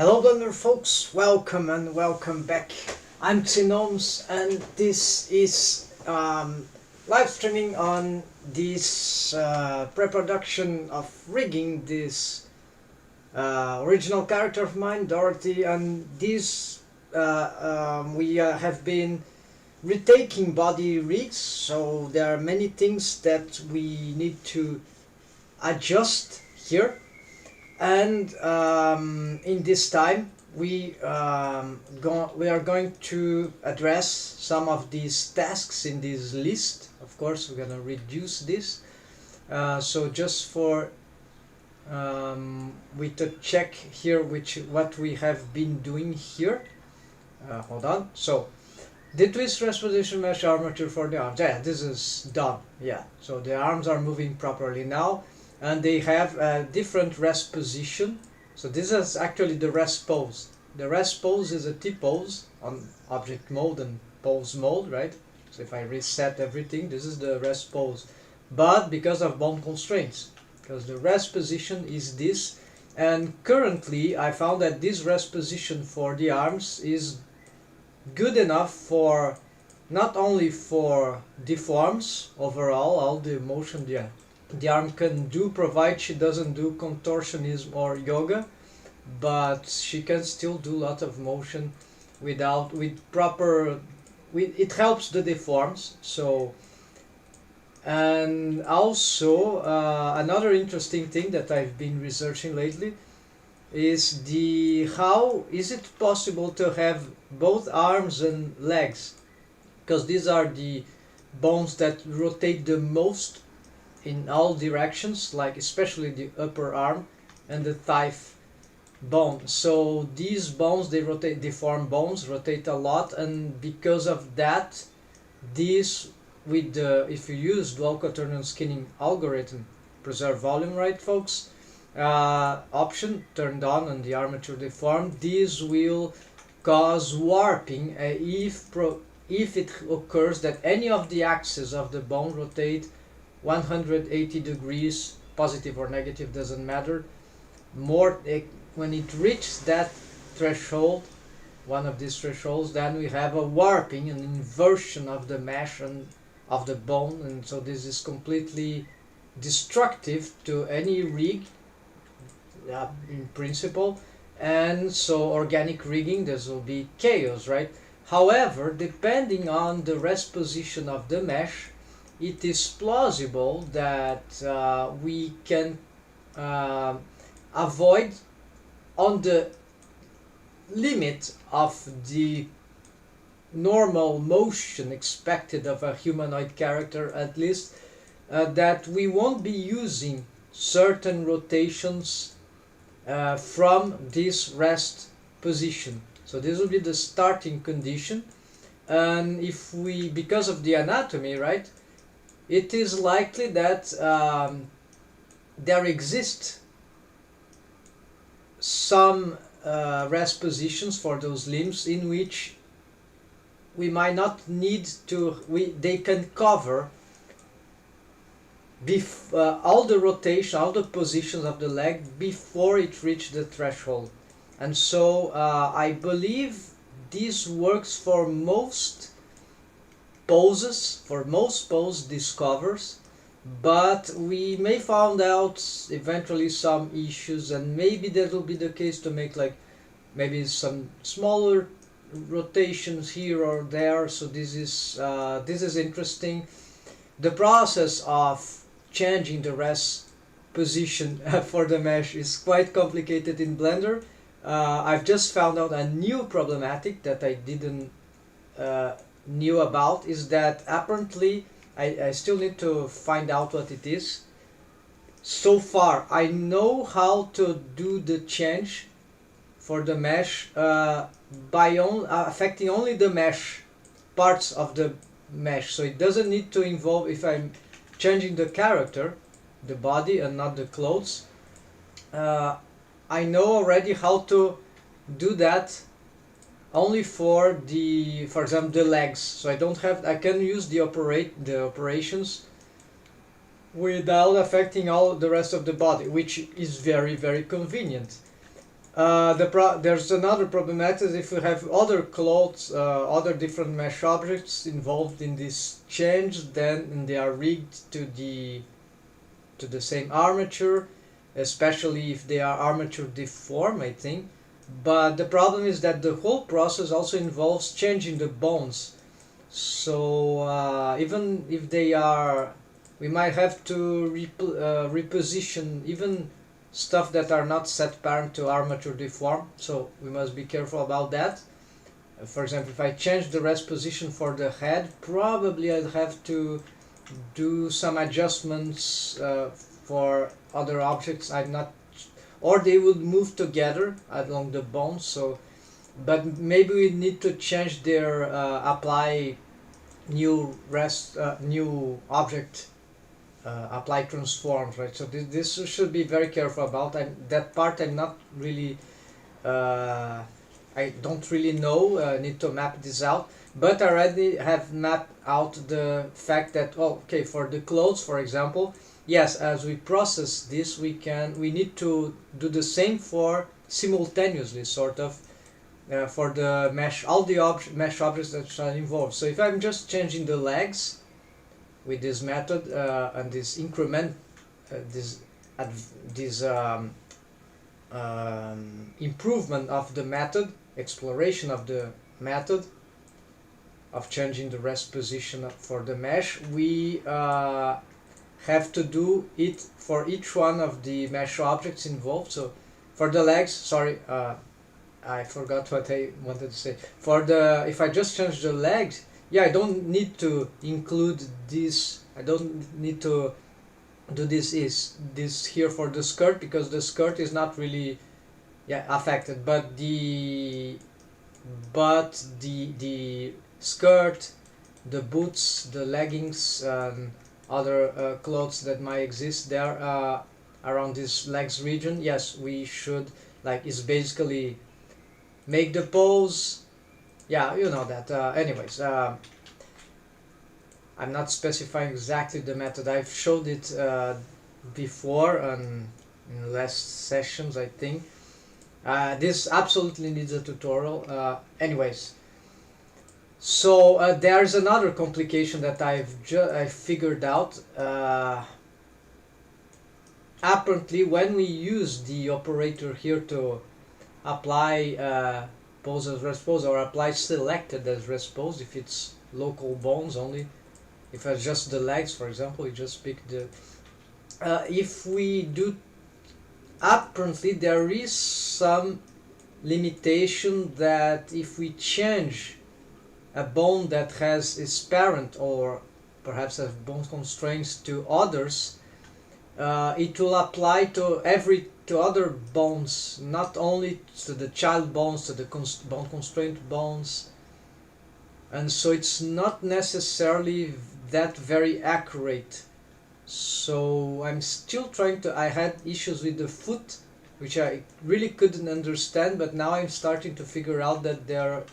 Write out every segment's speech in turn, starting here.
Hello Blender folks, welcome and welcome back. I'm Gnomes and this is live streaming on this pre-production of rigging this original character of mine, Dorothy, and this we have been retaking body rigs, so there are many things that we need to adjust here. And in this time we are going to address some of these tasks in this list. Of course, we're gonna reduce this. So just for we to check here what we have been doing here. Hold on. So the twist rest position mesh armature for the arms. Yeah, this is done. Yeah. So the arms are moving properly now. And they have a different rest position. So this is actually the rest pose. The rest pose is a T-pose on object mode and pose mode, right? So if I reset everything, this is the rest pose. But because of bone constraints, because the rest position is this, and currently I found that this rest position for the arms is good enough for not only for deforms overall, all the motion, the arm can do, provided she doesn't do contortionism or yoga, but she can still do a lot of motion with proper, it helps the deforms. So, and also another interesting thing that I've been researching lately is how is it possible to have both arms and legs, because these are the bones that rotate the most in all directions, like especially the upper arm and the thigh bone. So these bones, they rotate, deform bones rotate a lot, and because of that, this with the, if you use dual quaternion skinning algorithm, preserve volume, right folks, option turned on the armature deform, this will cause warping if it occurs that any of the axes of the bone rotate 180 degrees, positive or negative, doesn't matter. When it reaches that threshold, one of these thresholds, then we have a warping, an inversion of the mesh and of the bone, and so this is completely destructive to any rig, in principle. And so organic rigging, this will be chaos, right? However, depending on the rest position of the mesh, it is plausible that we can avoid, on the limit of the normal motion expected of a humanoid character at least, that we won't be using certain rotations from this rest position. So this will be the starting condition, and if we, because of the anatomy, right, it is likely that there exist some rest positions for those limbs in which we might not need to, they can cover all the rotation, all the positions of the leg before it reaches the threshold. And so I believe this works for most poses, for most pose discovers, but we may find out eventually some issues, and maybe that will be the case to make like maybe some smaller rotations here or there. So this is interesting. The process of changing the rest position for the mesh is quite complicated in Blender. I've just found out a new problematic that I didn't knew about, is that apparently I still need to find out what it is. So far I know how to do the change for the mesh by affecting only the mesh parts of the mesh, so it doesn't need to involve, if I'm changing the character, the body and not the clothes, I know already how to do that only for the, for example, the legs. So I can use the operations without affecting all the rest of the body, which is very, very convenient. There's another problematic if we have other clothes, other different mesh objects involved in this change, then they are rigged to the same armature, especially if they are armature deform, I think. But the problem is that the whole process also involves changing the bones. So even if they are, we might have to reposition even stuff that are not set parent to armature deform. So we must be careful about that. For example, if I change the rest position for the head, probably I'll have to do some adjustments for other objects. I'm not, or they would move together along the bones. So, but maybe we need to change their apply new object apply transforms, right? So this should be very careful about. That part I'm not really I don't really know, need to map this out, but I already have mapped out the fact that, oh, okay, for the clothes, for example, yes, as we process this, we need to do the same for simultaneously, sort of, for the mesh, all the mesh objects that are involved. So if I'm just changing the legs with this method and this increment, this improvement of the method, exploration of the method of changing the rest position for the mesh, we have to do it for each one of the mesh objects involved. So for the legs, sorry, I forgot what I wanted to say. For the, if I just change the legs, yeah, I don't need to include this, I don't need to do this here for the skirt, because the skirt is not really affected, but the skirt, the boots, the leggings, other clothes that might exist there around this legs region, yes, we should, like, is basically make the pose, yeah, you know that. Anyways, I'm not specifying exactly the method. I've showed it before in last sessions, I think. This absolutely needs a tutorial. Anyways, so there's another complication that I figured out. Apparently, when we use the operator here to apply pose as rest pose, or apply selected as rest pose, if it's local bones only, if it's just the legs, for example, you just pick the if we do, apparently there is some limitation that if we change a bone that has its parent, or perhaps has bone constraints to others, it will apply to other bones, not only to the child bones, to the bone constraint bones, and so it's not necessarily that very accurate. So I'm still trying to, I had issues with the foot, which I really couldn't understand, but now I'm starting to figure out that there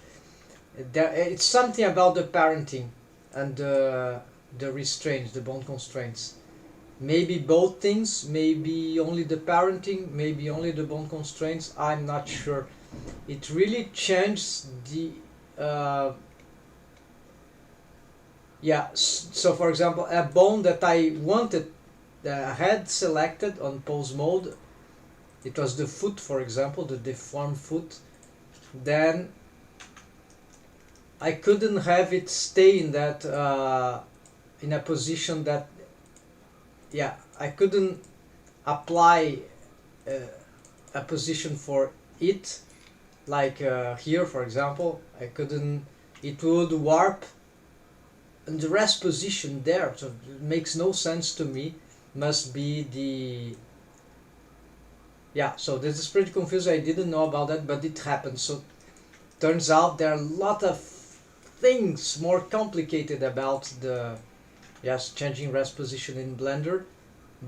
it's something about the parenting and the restraints, the bone constraints. Maybe both things, maybe only the parenting, maybe only the bone constraints, I'm not sure. It really changed the so for example, a bone that I wanted, had selected on pose mode, it was the foot, for example, the deformed foot, then I couldn't have it stay in that in a position that, I couldn't apply a position for it, like here, for example, I couldn't, it would warp and the rest position there, so it makes no sense to me. Must be the, so this is pretty confusing. I didn't know about that, but it happened. So turns out there are a lot of things more complicated about the changing rest position in Blender,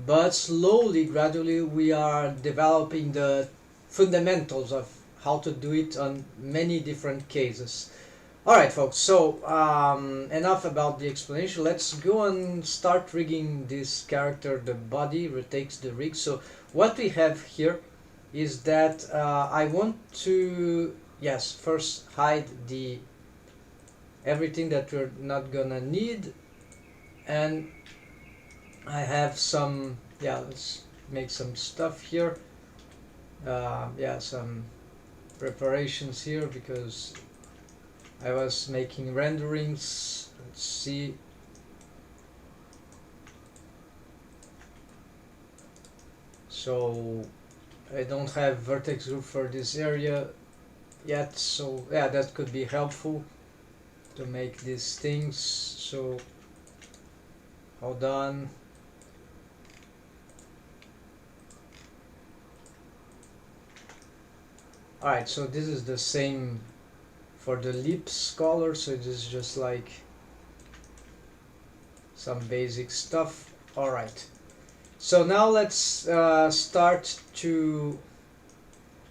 but slowly, gradually, we are developing the fundamentals of how to do it on many different cases. Alright folks, so enough about the explanation. Let's go and start rigging this character, the body, retakes the rig. So what we have here is that I want to, yes, first hide the everything that we're not gonna need, and I have some, yeah, let's make some stuff here, yeah, some preparations here because I was making renderings. Let's see. So I don't have vertex group for this area yet, so yeah, that could be helpful to make these things. So hold on. Alright, so this is the same for the lips color, so this is just like some basic stuff. Alright, so now let's start to,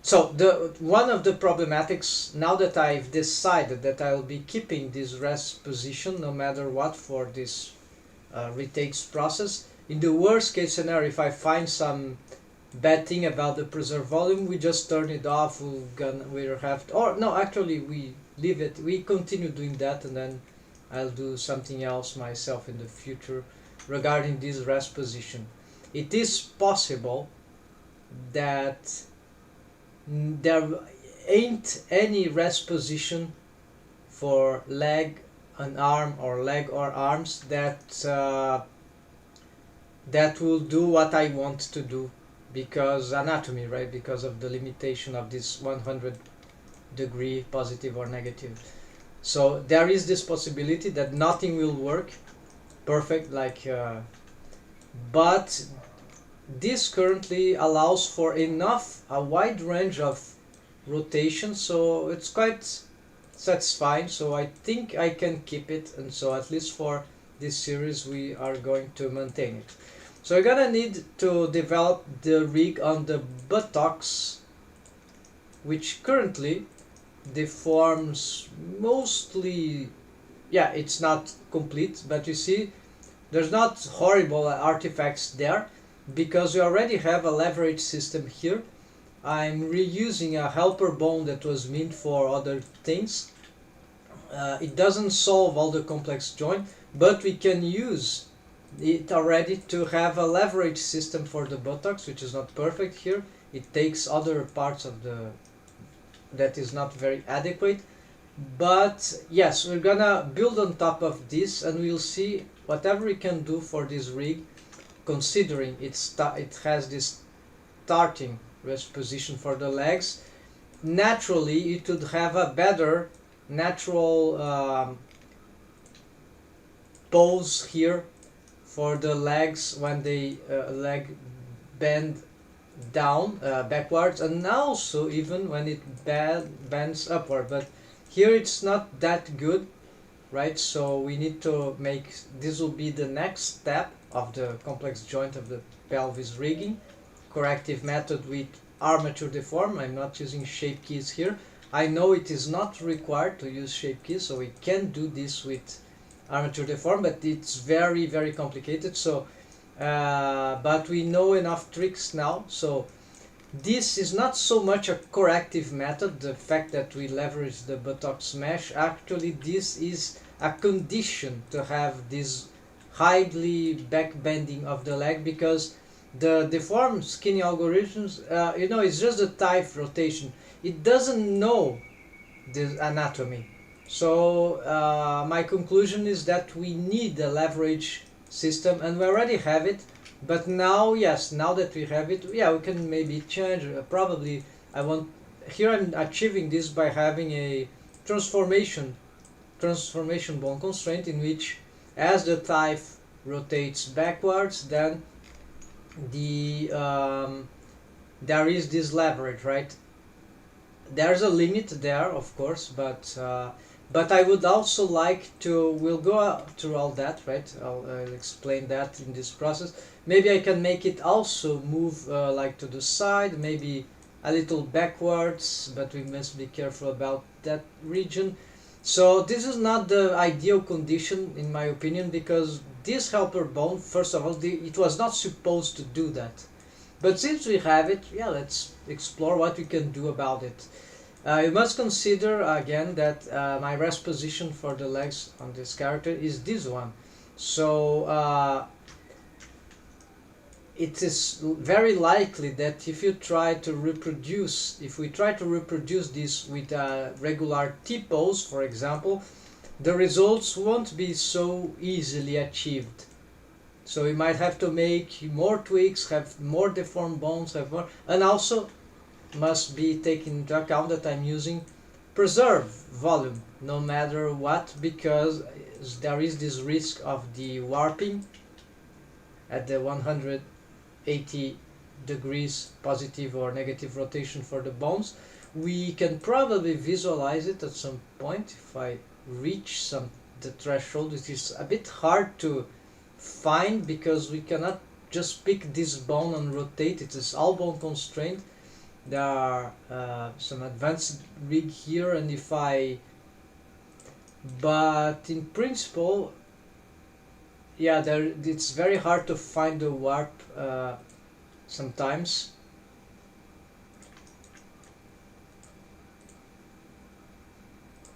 so the one of the problematics, now that I've decided that I'll be keeping this rest position no matter what for this retakes process, in the worst case scenario, if I find some bad thing about the preserve volume, we just turn it off. We'll have to, or no, actually we leave it, we continue doing that, and then I'll do something else myself in the future regarding this rest position. It is possible that there ain't any rest position for leg and arm, or leg or arms, that that will do what I want to do, because anatomy, right, because of the limitation of this 100-degree positive or negative. So there is this possibility that nothing will work perfect, like but this currently allows for a wide range of rotation, so it's quite satisfying. So I think I can keep it, and so at least for this series we are going to maintain it. So we're gonna need to develop the rig on the buttocks, which currently deforms mostly, yeah, it's not complete, but you see there's not horrible artifacts there because we already have a leverage system here. I'm reusing a helper bone that was meant for other things. It doesn't solve all the complex joint, but we can use it already to have a leverage system for the buttocks, which is not perfect here. It takes other parts of the that is not very adequate, but yes, we're gonna build on top of this, and we'll see whatever we can do for this rig, considering it has this starting rest position for the legs. Naturally it would have a better natural pose here for the legs when they leg bend down backwards, and also even when it bends upward, but here it's not that good, right? So we need to make, this will be the next step of the complex joint of the pelvis rigging, corrective method with armature deform. I'm not using shape keys here. I know it is not required to use shape keys, so we can do this with armature deform, but it's very, very complicated. So but we know enough tricks now, so this is not so much a corrective method, the fact that we leverage the buttocks mesh. Actually this is a condition to have this highly back bending of the leg, because the deformed skinny algorithms, you know, it's just a type rotation, it doesn't know the anatomy. So my conclusion is that we need a leverage system, and we already have it, but now, yes, now that we have it, yeah, we can maybe change. Probably I want, here I'm achieving this by having a transformation bone constraint, in which as the thigh rotates backwards, then the there is this leverage, right? There's a limit there, of course, but I would also like to, we'll go through all that, right? I'll explain that in this process. Maybe I can make it also move like to the side, maybe a little backwards, but we must be careful about that region. So this is not the ideal condition in my opinion, because this helper bone, first of all, it was not supposed to do that. But since we have it, yeah, let's explore what we can do about it. You must consider again that my rest position for the legs on this character is this one. So it is very likely that if we try to reproduce this with a regular T-pose, for example, the results won't be so easily achieved. So we might have to make more tweaks, have more deformed bones, and also must be taken into account that I'm using preserve volume no matter what, because there is this risk of the warping at the 180 degrees positive or negative rotation for the bones. We can probably visualize it at some point if I reach the threshold. It is a bit hard to find because we cannot just pick this bone and rotate it. Is all bone constrained. There are some advanced rig here, and but in principle, yeah, it's very hard to find the warp sometimes.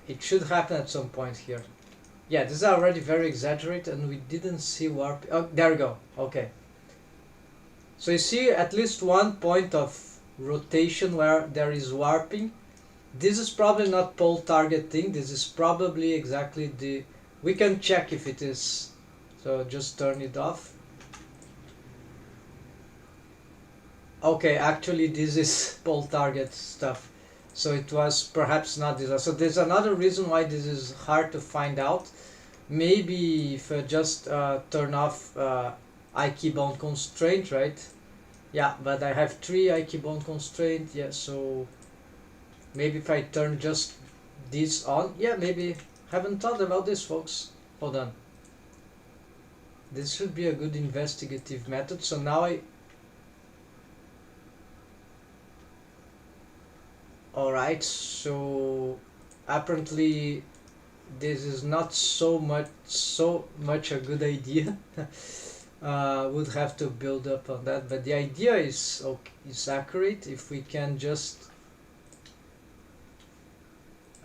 It should happen at some point here. Yeah, this is already very exaggerated and we didn't see warp. Oh, there we go. Okay. So you see at least one point of rotation where there is warping. This is probably not pole targeting. This is probably exactly the... We can check if it is. So just turn it off. Okay, actually this is pole target stuff. So it was perhaps not this. So there's another reason why this is hard to find out. Maybe if I just turn off I key bone constraint, right? Yeah, but I have 3 I key bone constraint. Yeah, so maybe if I turn just this on. Yeah, maybe. Haven't thought about this, folks. Hold on. This should be a good investigative method. So now alright, so apparently this is not so much a good idea. Would have to build up on that, but the idea is okay, is accurate. If we can just...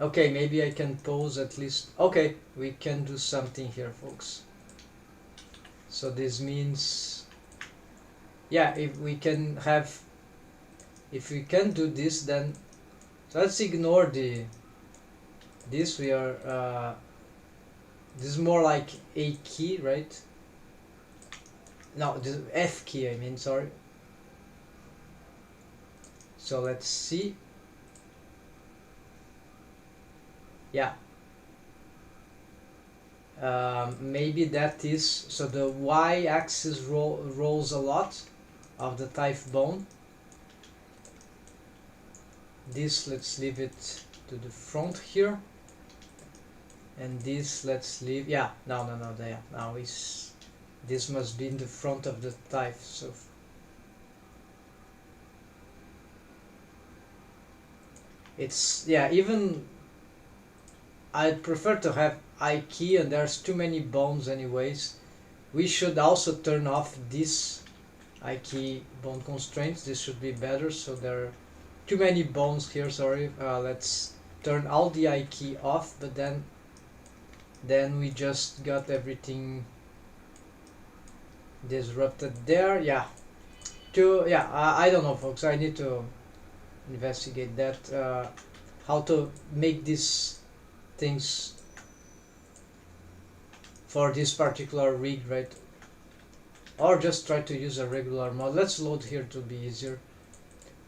Okay, maybe I can pose at least... Okay, we can do something here, folks. So this means... Yeah, if we can do this, then... So let's ignore this. We are... this is more like A key, right? No, this F key, I mean, sorry. So let's see. Yeah. Maybe that is... So the y-axis rolls a lot of the type bone. This, let's leave it to the front here. And this, let's leave... Yeah, no, there. Now this must be in the front of the type. So it's... Yeah, even... I'd prefer to have I key, and there's too many bones anyways. We should also turn off this I key bone constraints. This should be better. So there are too many bones here, sorry. Let's turn all the I key off, but then we just got everything disrupted there. Yeah, I don't know, folks. I need to investigate that, how to make these things for this particular rig, right? Or just try to use a regular mod. Let's load here to be easier.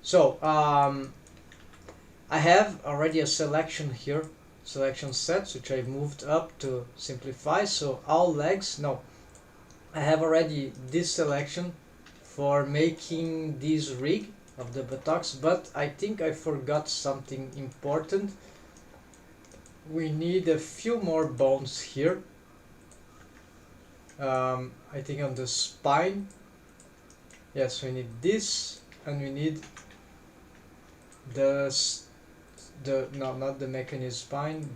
So I have already a selection here, selection sets, which I moved up to simplify. So all legs, no, I have already this selection for making this rig of the buttocks, but I think I forgot something important. We need a few more bones here. I think on the spine. Yes, we need this, and we need no, not the mechanism spine,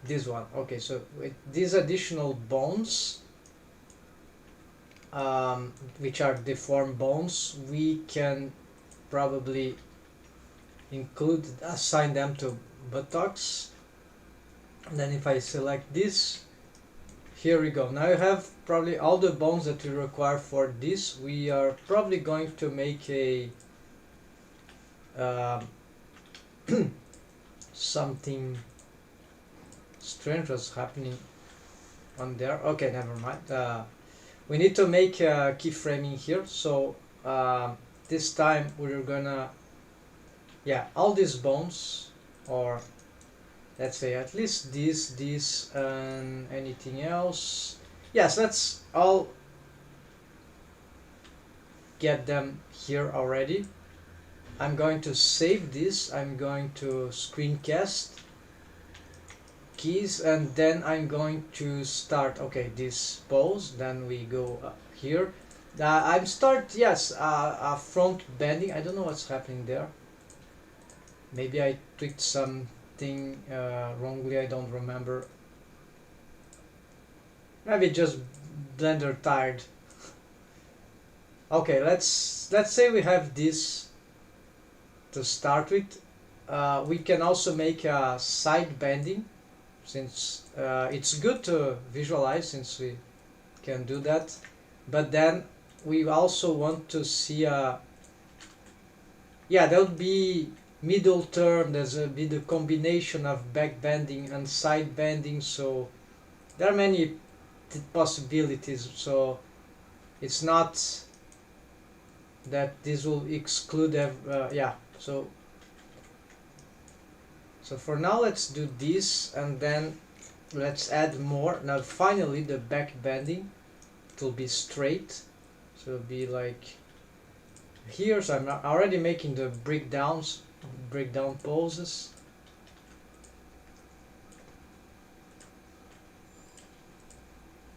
this one. Okay, so with these additional bones, which are deformed bones, we can probably assign them to buttocks. And then if I select this, here we go. Now you have probably all the bones that we require for this. We are probably going to make a something strange was happening on there. Okay, never mind. We need to make a keyframing here. So this time we're gonna, yeah, all these bones, or let's say at least this, and anything else. Yes, let's all get them here already. I'm going to save this. I'm going to screencast keys, and then I'm going to start, okay, this pose. Then we go here. I'm start, yes, front bending. I don't know what's happening there. Maybe I tweaked something wrongly, I don't remember. Maybe just Blender tired. Okay, let's say we have this to start with. We can also make a side bending, since it's good to visualize, since we can do that. But then we also want to see a, yeah, that would be middle term. There's a be the combination of back bending and side bending, so there are many possibilities. So it's not that this will exclude yeah, so for now let's do this, and then let's add more. Now finally the back bending, it will be straight, so it'll be like here. So I'm already making the breakdown poses.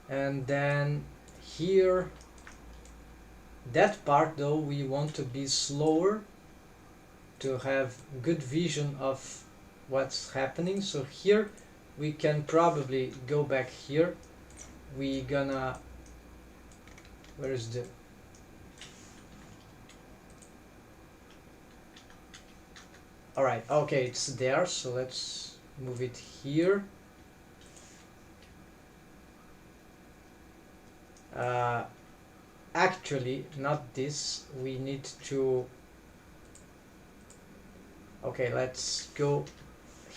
And then here, that part though, we want to be slower to have good vision of what's happening. So here we can probably go back here. We gonna, where is the, alright, okay, it's there, so let's move it here. Actually, not this, we need to, okay, let's go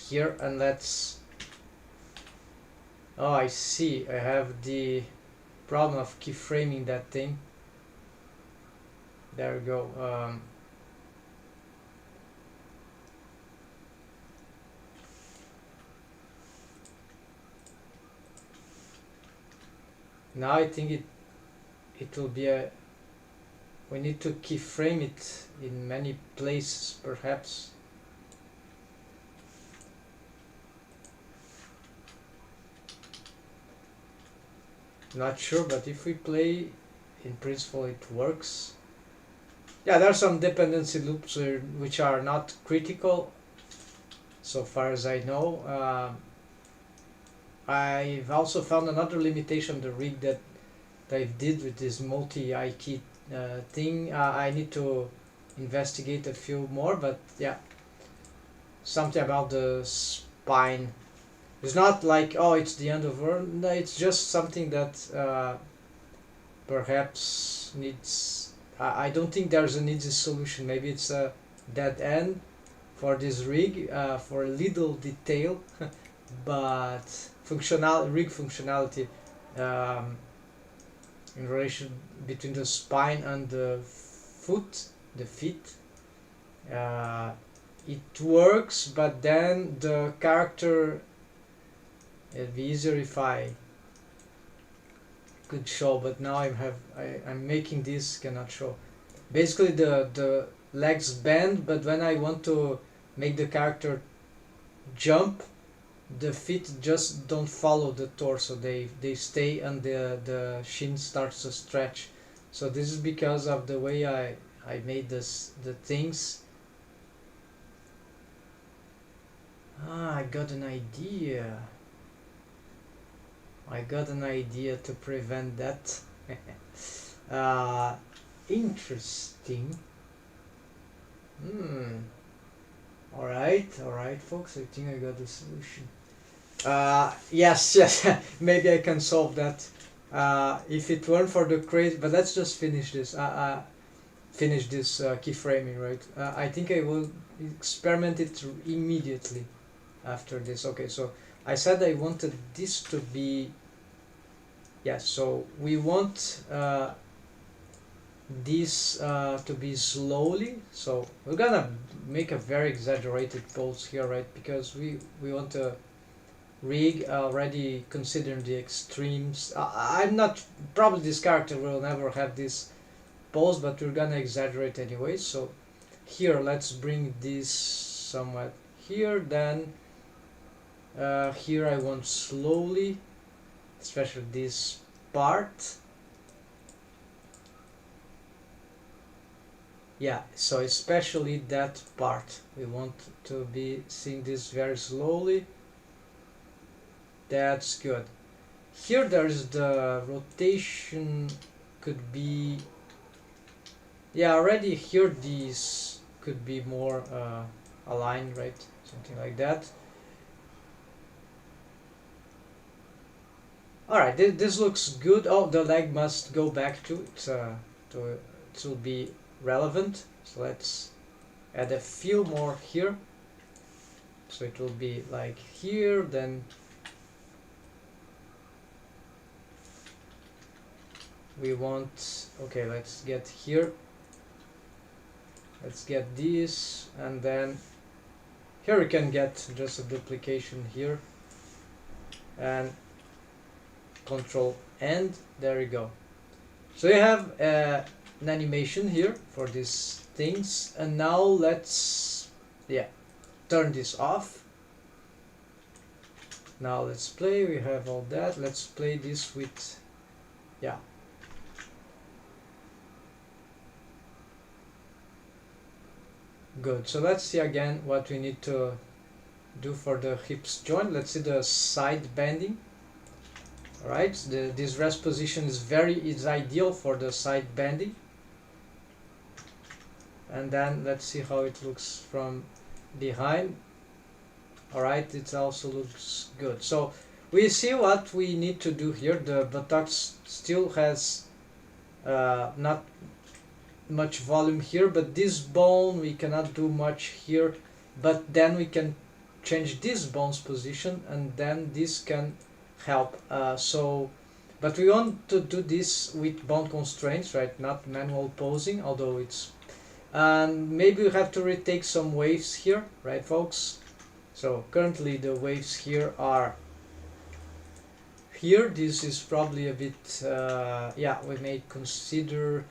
here and let's, oh, I see, I have the problem of keyframing that thing. There we go. Now I think it will be a, we need to keyframe it in many places perhaps. Not sure, but if we play, in principle it works. Yeah, there are some dependency loops which are not critical so far as I know. I've also found another limitation the rig that I did with this multi-eye key thing. I need to investigate a few more, but yeah, something about the spine. It's not like, oh, it's the end of the world. No, it's just something that perhaps needs, I don't think there's an easy solution. Maybe it's a dead end for this rig, for a little detail, but rig functionality in relation between the spine and the feet, it works, but then the character, it'd be easier if I could show, but now I'm making this cannot show. Basically the legs bend, but when I want to make the character jump, the feet just don't follow the torso, they stay, and the shin starts to stretch. So this is because of the way I made the things. I got an idea. I got an idea to prevent that. Interesting. Alright, folks, I think I got the solution. Yes, yes, maybe I can solve that. If it weren't for the crazy, but let's just finish this. Finish this keyframing, right? I think I will experiment it immediately after this. Okay, so I said I wanted this to be, yeah, so we want this to be slowly, so we're gonna make a very exaggerated pulse here, right? Because we want to rig already considering the extremes. I'm not, probably this character will never have this pulse, but we're gonna exaggerate anyway. So here, let's bring this somewhat here, then here I want slowly, especially this part. Yeah, so especially that part we want to be seeing this very slowly. That's good. Here there's the rotation, could be, yeah, already here these could be more aligned, right? Something like that. Alright, this looks good. Oh, the leg must go back to it, it will be relevant. So let's add a few more here. So it will be like here, then we want, okay, let's get here, let's get this, and then here we can get just a duplication here, and control end, there you go. So you have an animation here for these things, and now let's, yeah, turn this off. Now let's play, we have all that, let's play this with, yeah, good. So let's see again what we need to do for the hips joint. Let's see the side bending. Alright, this rest position is ideal for the side bending. And then let's see how it looks from behind. Alright, it also looks good. So we see what we need to do here. The buttocks still has not much volume here, but this bone we cannot do much here, but then we can change this bone's position, and then this can help. But we want to do this with bone constraints, right? Not manual posing, although it's, and maybe we have to retake some waves here, right, folks? So currently the waves here are here. This is probably a bit, yeah, we may consider,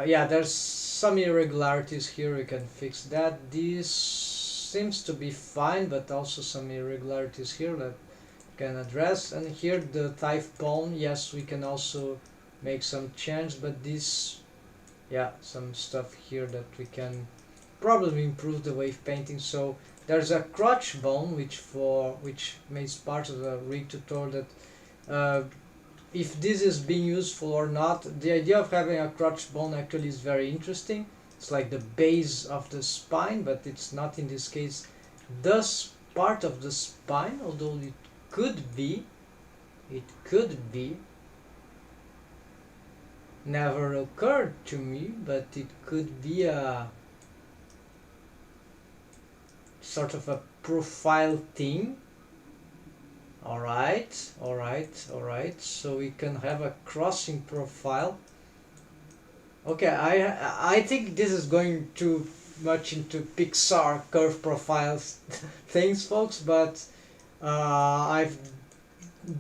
yeah, there's some irregularities here, we can fix that. This seems to be fine, but also some irregularities here that can address. And here the thigh bone, yes, we can also make some change, but this, yeah, some stuff here that we can probably improve the wave painting. So there's a crotch bone which makes part of the rig tutorial that if this is being useful or not. The idea of having a crotch bone actually is very interesting. It's like the base of the spine, but it's not in this case the part of the spine, although it could be, never occurred to me, but it could be a sort of a profile thing. Alright, so we can have a crossing profile. Okay, I think this is going too much into Pixar curve profiles things, folks, but I've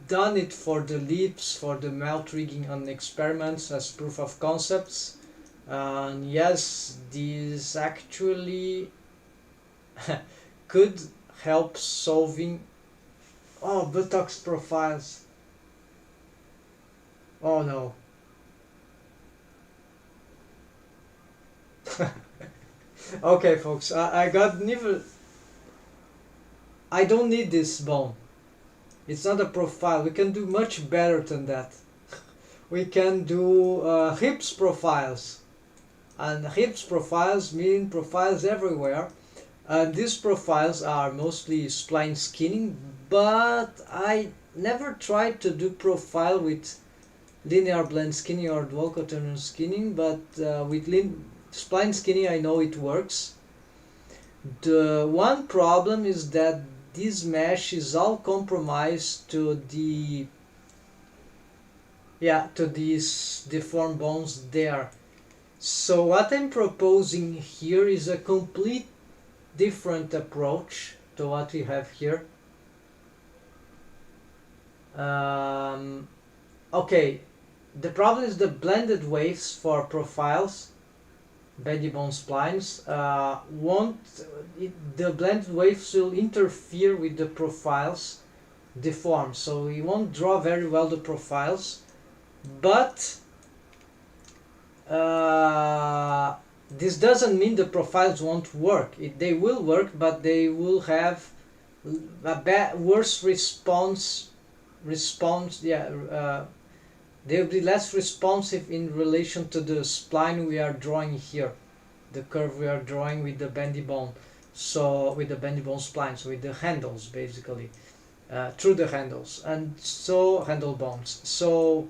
done it for the lips, for the mouth rigging on experiments as proof of concepts. And yes, this actually could help solving, oh, buttocks profiles. Oh no. Okay, folks, I got neither. I don't need this bone. It's not a profile. We can do much better than that. we can do hips profiles, and hips profiles mean profiles everywhere. And these profiles are mostly spline skinning, but I never tried to do profile with linear blend skinning or dual quaternion skinning, but with spline skinning I know it works. The one problem is that this mesh is all compromised to the to these deformed bones there. So what I'm proposing here is a complete different approach to what we have here. Okay, the problem is the blended waves for profiles, body bone splines, the blended waves will interfere with the profiles deformed, so we won't draw very well the profiles, but this doesn't mean the profiles won't work. They will work, but they will have a worse response. They will be less responsive in relation to the spline we are drawing here, the curve we are drawing with the bendy bone. So with the bendy bone splines, with the handles basically, through the handles, and so handle bones. So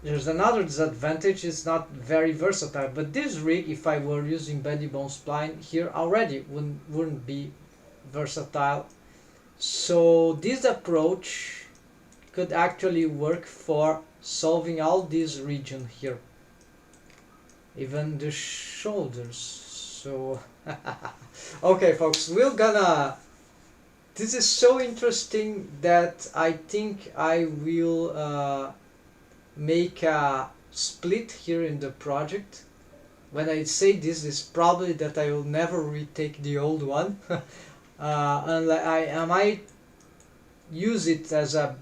there's another disadvantage, it's not very versatile, but this rig, if I were using bendy bone spline here already, wouldn't be versatile. So this approach could actually work for solving all this region here, even the shoulders. So okay folks, this is so interesting that I think I will make a split here in the project. When I say this, is probably that I will never retake the old one. And I might use it as a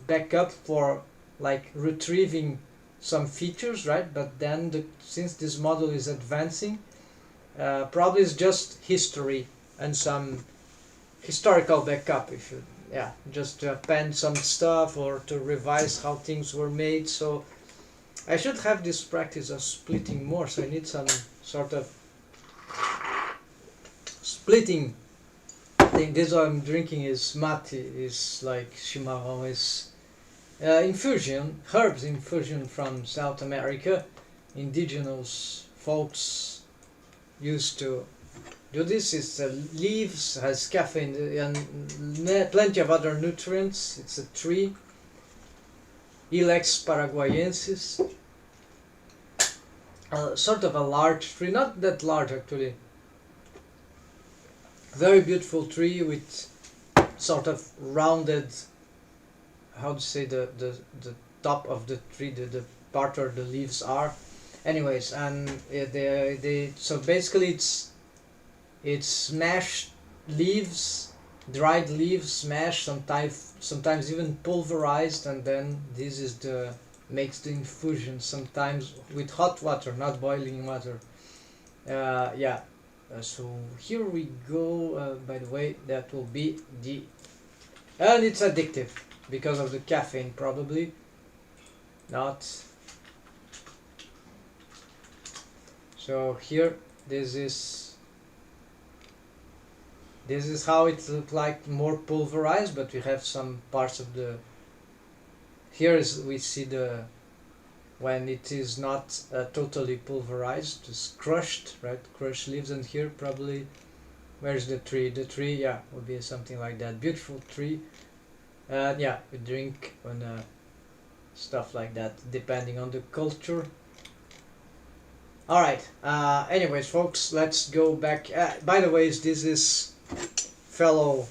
backup for like retrieving some features, right? But then since this model is advancing, probably it's just history and some historical backup, if you just to append some stuff or to revise how things were made. So I should have this practice of splitting more, so I need some sort of splitting thing. This what I'm drinking is mate, is like chimarrón, is infusion, herbs infusion from South America. Indigenous folks used to do this. It's leaves, has caffeine and plenty of other nutrients. It's a tree, Ilex paraguayensis, sort of a large tree, not that large actually. Very beautiful tree with sort of rounded, how to say, the top of the tree, the part where the leaves are. Anyways, and so basically it's mashed leaves, dried leaves, smashed, sometimes even pulverized, and then this is makes the infusion, sometimes with hot water, not boiling water. So here we go. By the way, that will be and it's addictive because of the caffeine, probably not. So here, this is how it looks like, more pulverized, but we have some parts of the, we see when it is not totally pulverized, just crushed, right? Crushed leaves. And here probably, where's the tree? The tree, would be something like that. Beautiful tree. We drink on stuff like that, depending on the culture. Alright, anyways folks, let's go back. By the way, this is fellow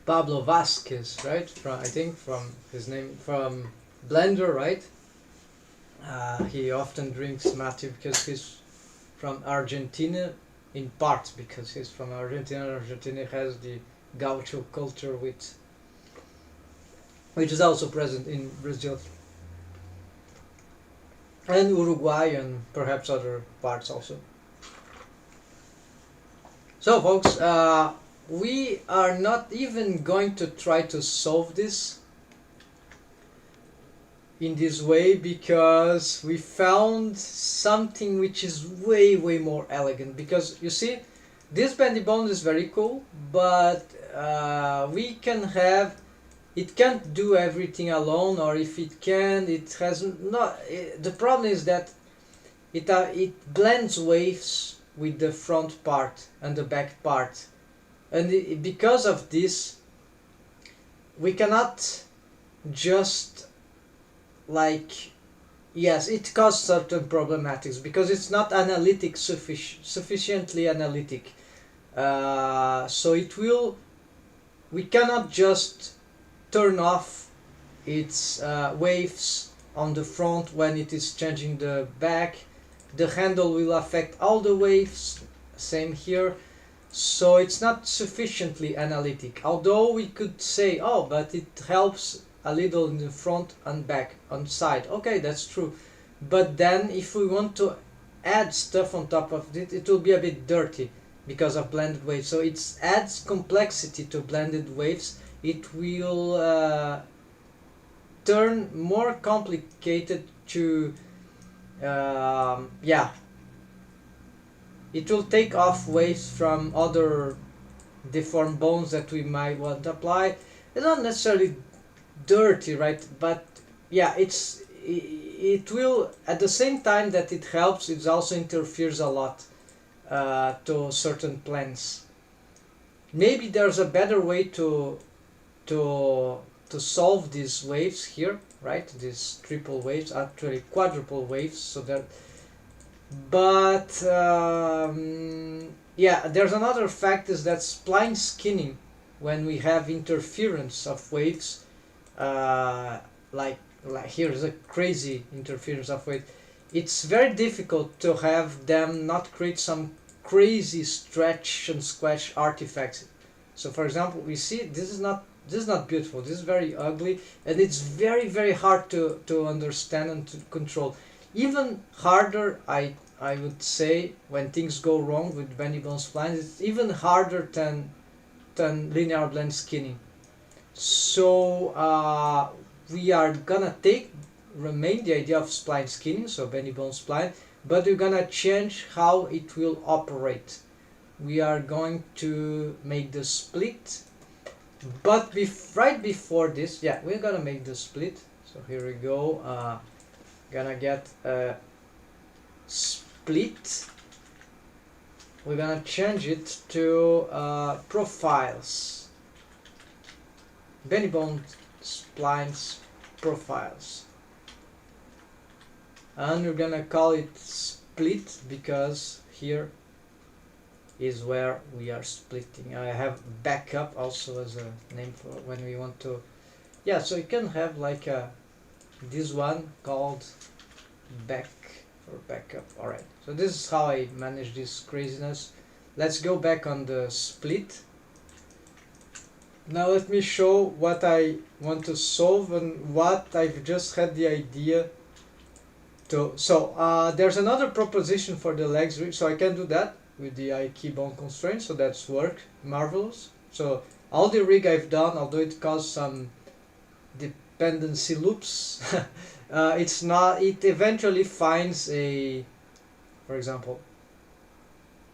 Pablo Vasquez, right? I think from his name, from Blender, right? He often drinks mate because he's from Argentina, in part because he's from Argentina. Argentina has the gaucho culture, which is also present in Brazil and Uruguay and perhaps other parts also. So folks, we are not even going to try to solve this in this way, because we found something which is way more elegant. Because you see, this bendy bone is very cool, but we can have, it can't do everything alone, or if it can, it has not. The problem is that it blends waves with the front part and the back part, and because of this, we cannot just like, yes, it causes certain problematics because it's not analytic sufficiently analytic. So we cannot just turn off its waves on the front when it is changing the back. The handle will affect all the waves, same here. So it's not sufficiently analytic, although we could say, oh, but it helps a little in the front and back on side. Okay, that's true, but then if we want to add stuff on top of it, it will be a bit dirty because of blended waves. So it adds complexity to blended waves. It will turn more complicated to yeah, it will take off waves from other deformed bones that we might want to apply. It's not necessarily dirty, right? But yeah, it will, at the same time that it helps, it also interferes a lot to certain plans. Maybe there's a better way to solve these waves here, right? These triple waves, actually quadruple waves, so that. But yeah, there's another fact, is that spline skinning, when we have interference of waves, like here's a crazy interference of waves, it's very difficult to have them not create some crazy stretch and squash artifacts. So for example, we see this is not beautiful, this is very ugly, and it's very hard to understand and to control. Even harder, I would say, when things go wrong with bendy bone splines, it's even harder than linear blend skinning. So we are gonna remain the idea of spline skinning, so bendy bone spline, but we're gonna change how it will operate. We are going to make the split, but right before this, yeah, we're gonna make the split. So here we go. Gonna get a split. We're gonna change it to profiles, bendy bone splines profiles, and we're gonna call it split because here is where we are splitting. I have backup also as a name for when we want to, yeah, so you can have like this one called back or backup. Alright, so this is how I manage this craziness. Let's go back on the split. Now let me show what I want to solve and what I've just had the idea to. So there's another proposition for the legs rig, so I can do that with the key bone constraint, so that's work marvelous. So all the rig I've done, although it caused some dependency loops, it's not, it eventually finds a, for example,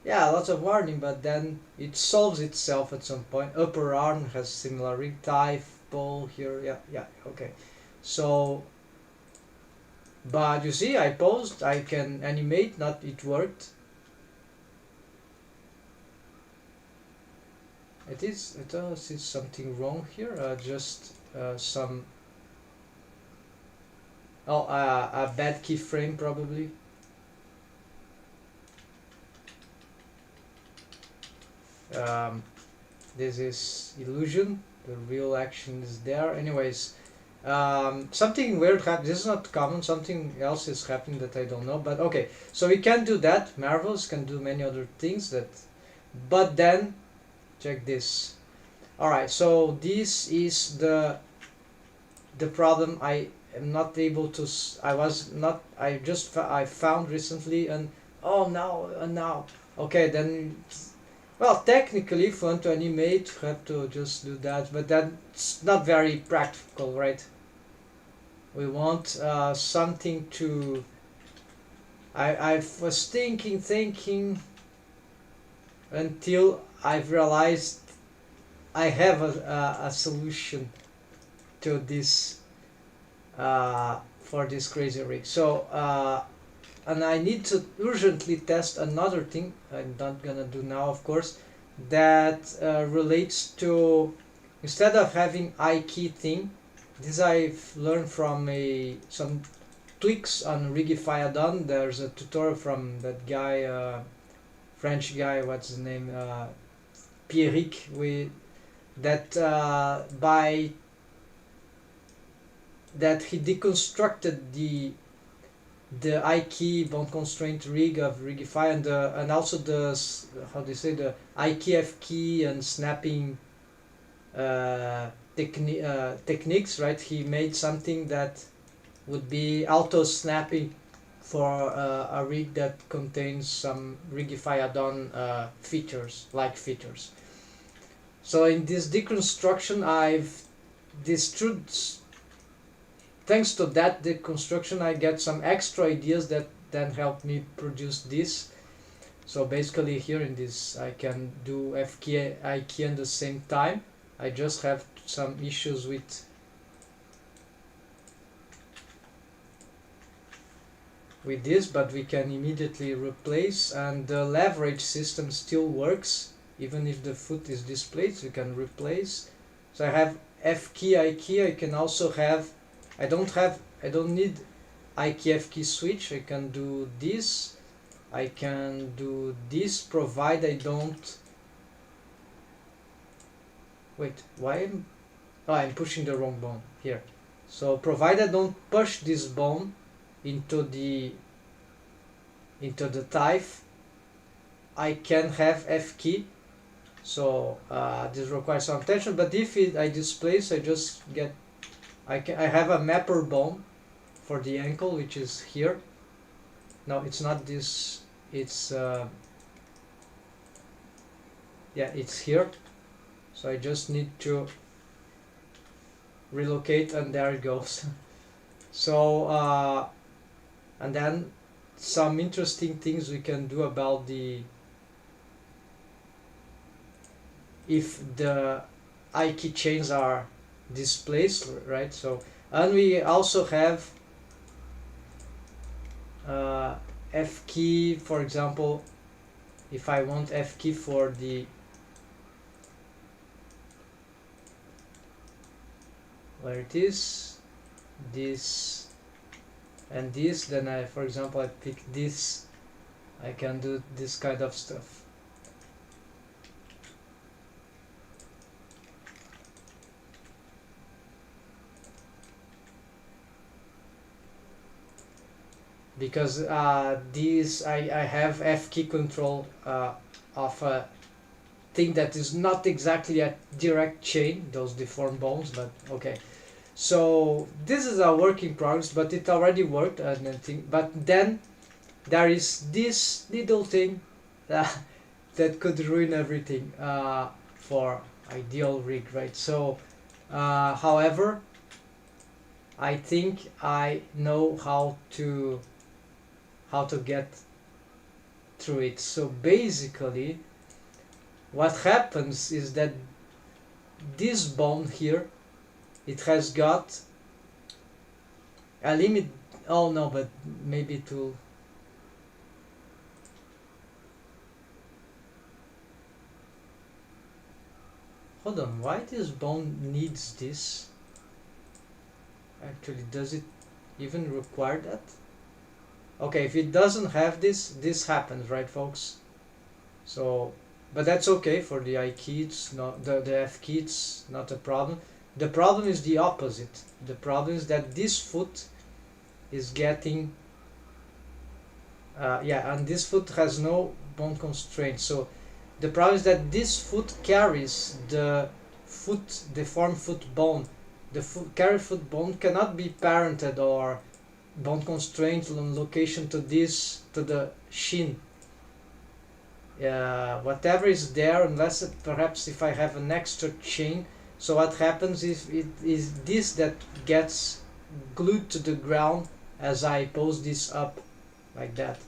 yeah, lots of warning, but then it solves itself at some point. Upper arm has similar rig type, ball here, yeah, okay. So, but you see, I paused, I can animate, not, it worked. I see something wrong here, just some, oh, a bad keyframe probably. This is illusion, the real action is there. Anyways, something weird happened. This is not common, something else is happening that I don't know, but okay. So we can do that, marvelous, can do many other things that, but then, check this. Alright, so this is the problem I am not able to, I found recently, and oh, now, okay, then, Well, technically, if you want to animate, you have to just do that, but that's not very practical, right? We want something to... I was thinking until I've realized I have a solution to this for this crazy rig. So and I need to urgently test another thing I'm not gonna do now, of course, that relates to, instead of having ikey thing, this I've learned from some tweaks on Rigify add-on. There's a tutorial from that guy, French guy, what's his name, Pierrick, by that he deconstructed the ikey bound constraint rig of Rigify, and also the, how do you say, the ikey f key and snapping techniques, right? He made something that would be auto snapping for a rig that contains some Rigify add-on features. So in this deconstruction, thanks to that deconstruction, I get some extra ideas that then help me produce this. So basically here in this, I can do FK, IK at the same time. I just have some issues with this, but we can immediately replace, and the leverage system still works even if the foot is displayed, so you can replace. So I have F key, I key. I can also have, I don't need I key F key switch. I can do this, I can do this, provide I don't, wait, why I'm pushing the wrong bone here. So provided I don't push this bone into the type, I can have F key. So this requires some attention, but if I displace, I just get, I have a mapper bone for the ankle, which is here. No, it's not this, it's yeah, it's here. So I just need to relocate, and there it goes. So and then some interesting things we can do about if the I key chains are displaced, right? So, and we also have F key, for example, if I want F key for the, where it is, this and this, then I, for example, I pick this, I can do this kind of stuff. Because these, I have F key control of a thing that is not exactly a direct chain, those deformed bones, but okay. So this is a work in progress, but it already worked, and I think, but then there is this little thing that could ruin everything for ideal rig, right? So however, I think I know how to get through it. So basically what happens is that this bone here, it has got a limit. Oh no, but maybe it will, hold on, why this bone needs this? Actually, does it even require that? Okay, if it doesn't have this, this happens, right, folks? So, but that's okay for the I key, it's not, the F key, it's not a problem. The problem is the opposite. The problem is that this foot is getting, yeah, and this foot has no bone constraint. So the problem is that this foot carries the deformed foot bone. The carried foot bone cannot be parented or bone constraint on location to this, to the shin. whatever is there, unless perhaps if I have an extra chain. So what happens is it is this that gets glued to the ground as I pose this up like that.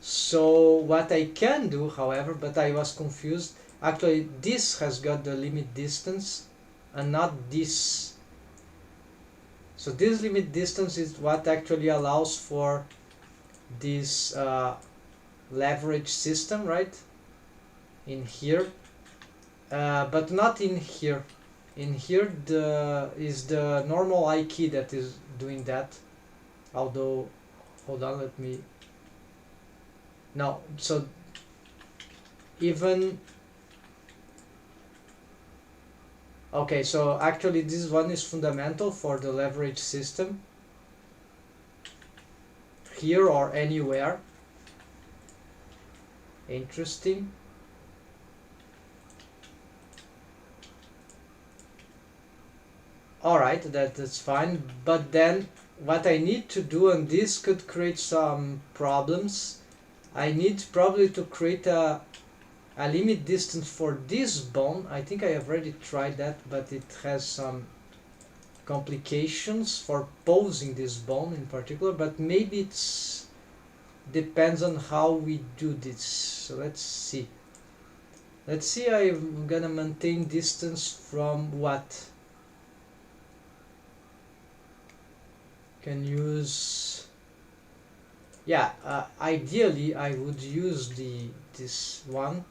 So what I can do, however, but I was confused, actually this has got the limit distance and not this. So this limit distance is what actually allows for this leverage system, right? In here, but not in here. In here is the normal I key that is doing that. Although, hold on, let me. No, so even. Okay, so actually this one is fundamental for the leverage system. Here or anywhere. Interesting. Alright, that's fine, but then what I need to do, and this could create some problems, I need probably to create a limit distance for this bone. I think I have already tried that, but it has some complications for posing this bone in particular, but maybe it's depends on how we do this. So let's see. Let's see, I'm gonna maintain distance from what? Can use, yeah, ideally I would use this one,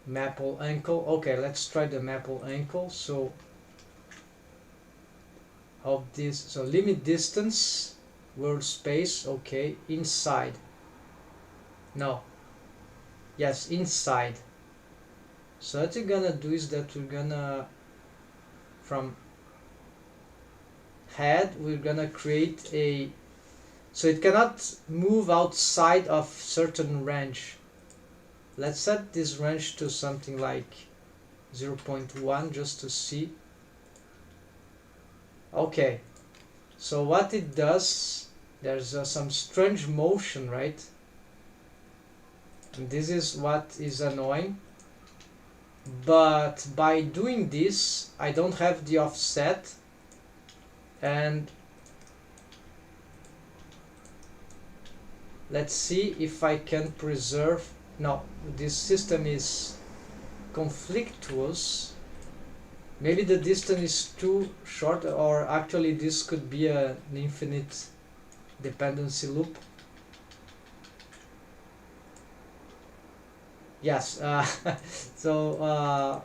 maple ankle. Okay, let's try the maple ankle. So of this, so limit distance, world space, okay, inside, no, yes, inside. So what we're gonna do is that we're gonna, from head, we're gonna create a, so it cannot move outside of certain range. Let's set this range to something like 0.1 just to see. Okay, so what it does, there's some strange motion, right? And this is what is annoying. But by doing this, I don't have the offset, and let's see if I can preserve. No, this system is conflictuous. Maybe the distance is too short, or actually this could be an infinite dependency loop. Yes, so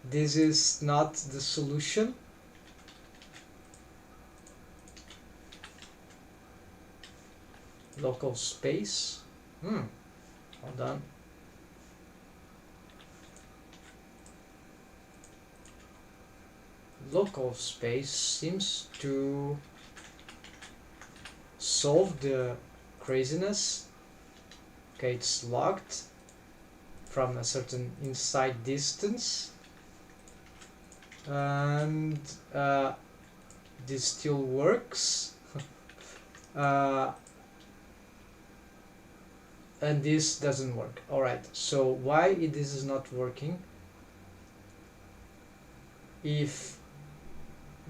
this is not the solution. Local space. Hold on. Local space seems to solve the craziness. Okay, it's locked from a certain inside distance, and this still works. And this doesn't work. Alright, so why this is not working? If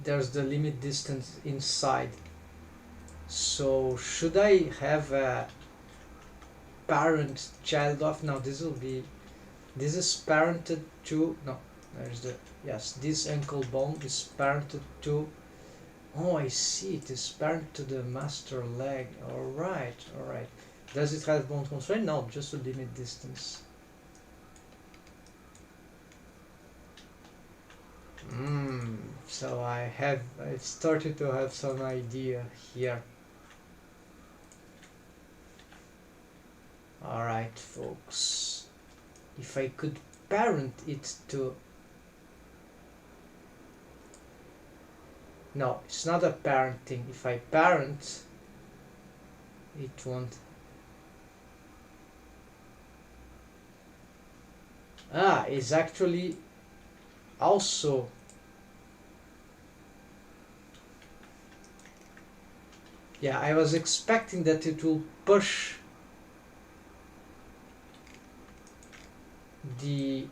there's the limit distance inside, so should I have a parent child off? Now this will be, this is parented to, no, there's the, yes, this ankle bone is parented to, oh I see, it is parented to the master leg. Alright. Does it have bone constraint? No, just a limit distance. So I started to have some idea here. Alright, folks. If I could parent it to... No, it's not a parenting. If I parent, it won't... It's actually also... Yeah, I was expecting that it will push the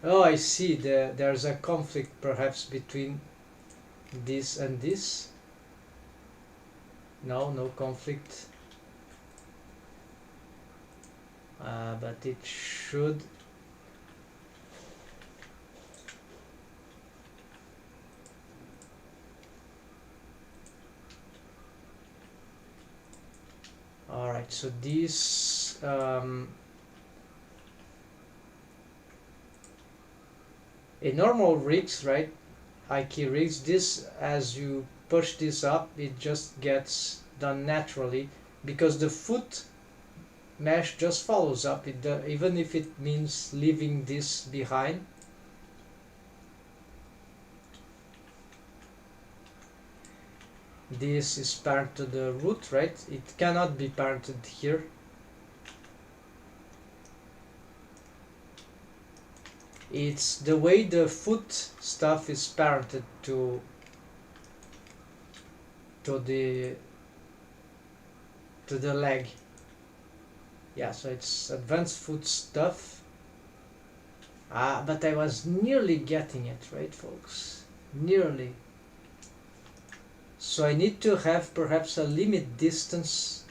oh, I see, there's a conflict perhaps between this and this. No conflict, but it should. Alright, so this in normal rigs, right, WikiRigs, this, as you push this up, it just gets done naturally because the foot mesh just follows up, even if it means leaving this behind. This is parent to the root, right? It cannot be parented here. It's the way the foot stuff is parented to the leg. Yeah, so it's advanced foot stuff. But I was nearly getting it, right, folks? Nearly. So I need to have perhaps a limit distance.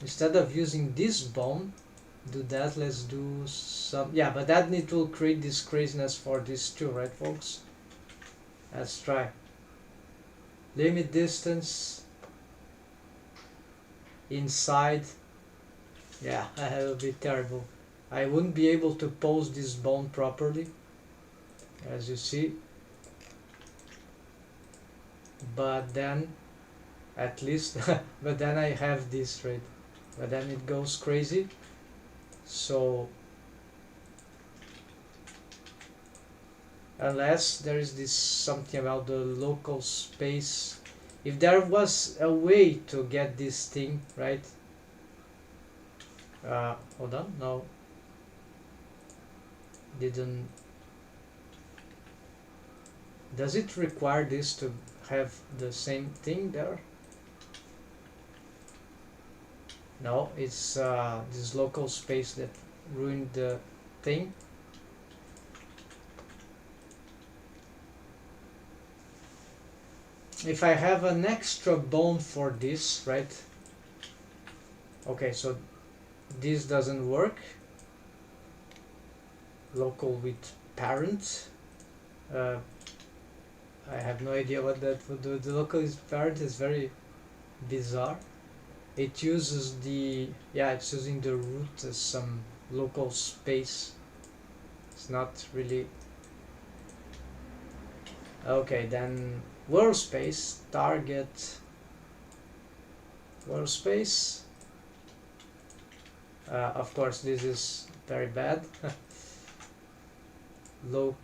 Instead of using this bone, do that, let's do some, yeah, but that need will create this craziness for this too, right, folks? Let's try. Limit distance inside. Yeah, that will be terrible. I wouldn't be able to pose this bone properly, as you see. But then, at least, but then I have this, right? But then it goes crazy. So, unless there is this something about the local space. If there was a way to get this thing, right? Hold on, no. Didn't. Does it require this to have the same thing there? No, it's this local space that ruined the thing. If I have an extra bone for this, right? Okay, so this doesn't work. Local with parent. I have no idea what that would do. The local with parent is very bizarre. It uses the, yeah, it's using the root as some local space. It's not really. Okay, then workspace, target workspace. Of course, this is very bad.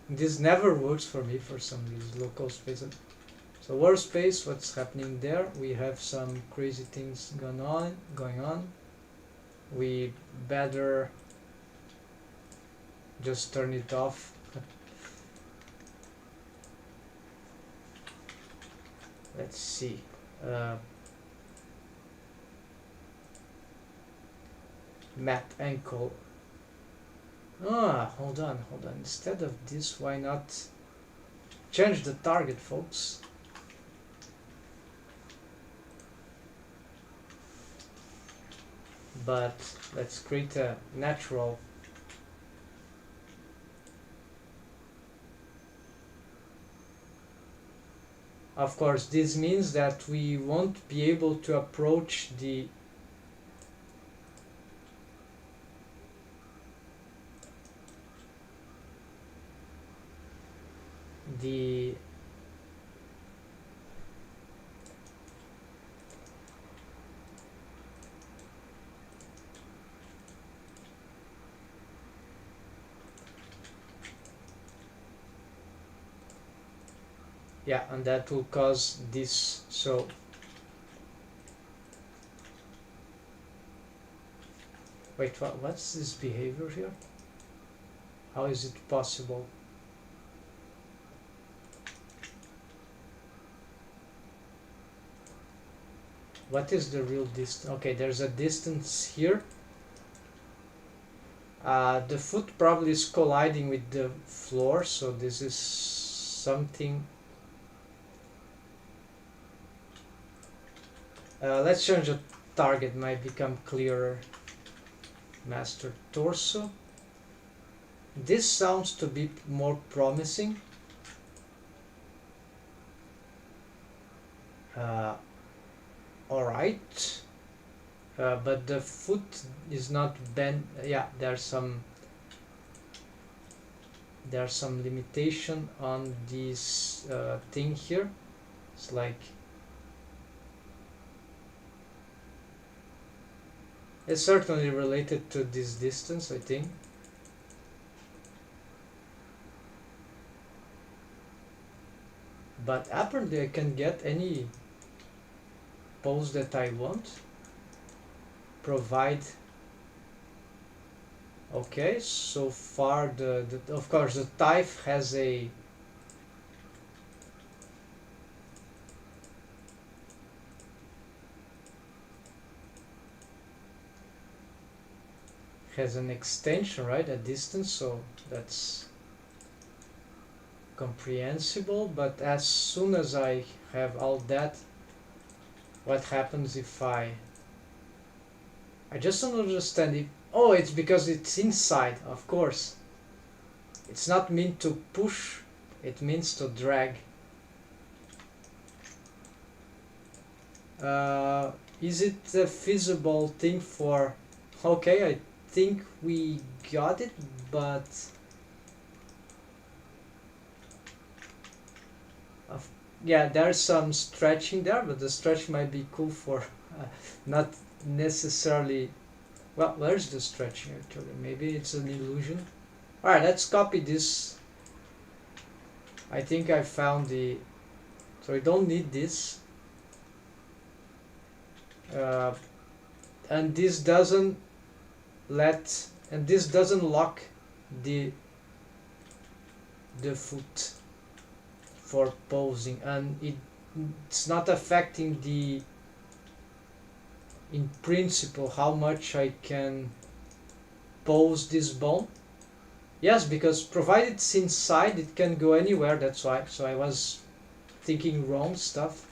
This never works for me for some reason. Local space. So workspace, what's happening there? We have some crazy things going on. We better just turn it off. Let's see. Map ankle. Hold on. Instead of this, why not change the target, folks? But let's create a natural. Of course, this means that we won't be able to approach the yeah, and that will cause this. So wait, what's this behavior here? How is it possible? What is the real distance? Okay, there's a distance here. The foot probably is colliding with the floor, so this is something. Let's change the target, might become clearer. Master torso. This sounds to be more promising. Alright. But the foot is not bent. Yeah, there's some limitation on this thing here. It's like it's certainly related to this distance, I think. But apparently I can get any pose that I want, provide. Okay, so far the of course the type has a an extension, right, a distance, so that's comprehensible. But as soon as I have all that, what happens if I just don't understand it. Oh, it's because it's inside, of course. It's not meant to push, it means to drag. Is it a feasible thing for... Okay, I think we got it, but yeah, there's some stretching there, but the stretch might be cool for not necessarily... Well, where's the stretching actually? Maybe it's an illusion. Alright, let's copy this. I think I found the... So we don't need this. And this doesn't let... And this doesn't lock the foot for posing, and it's not affecting the, in principle, how much I can pose this bone. Yes, because provided it's inside, it can go anywhere, that's why. So I was thinking wrong stuff.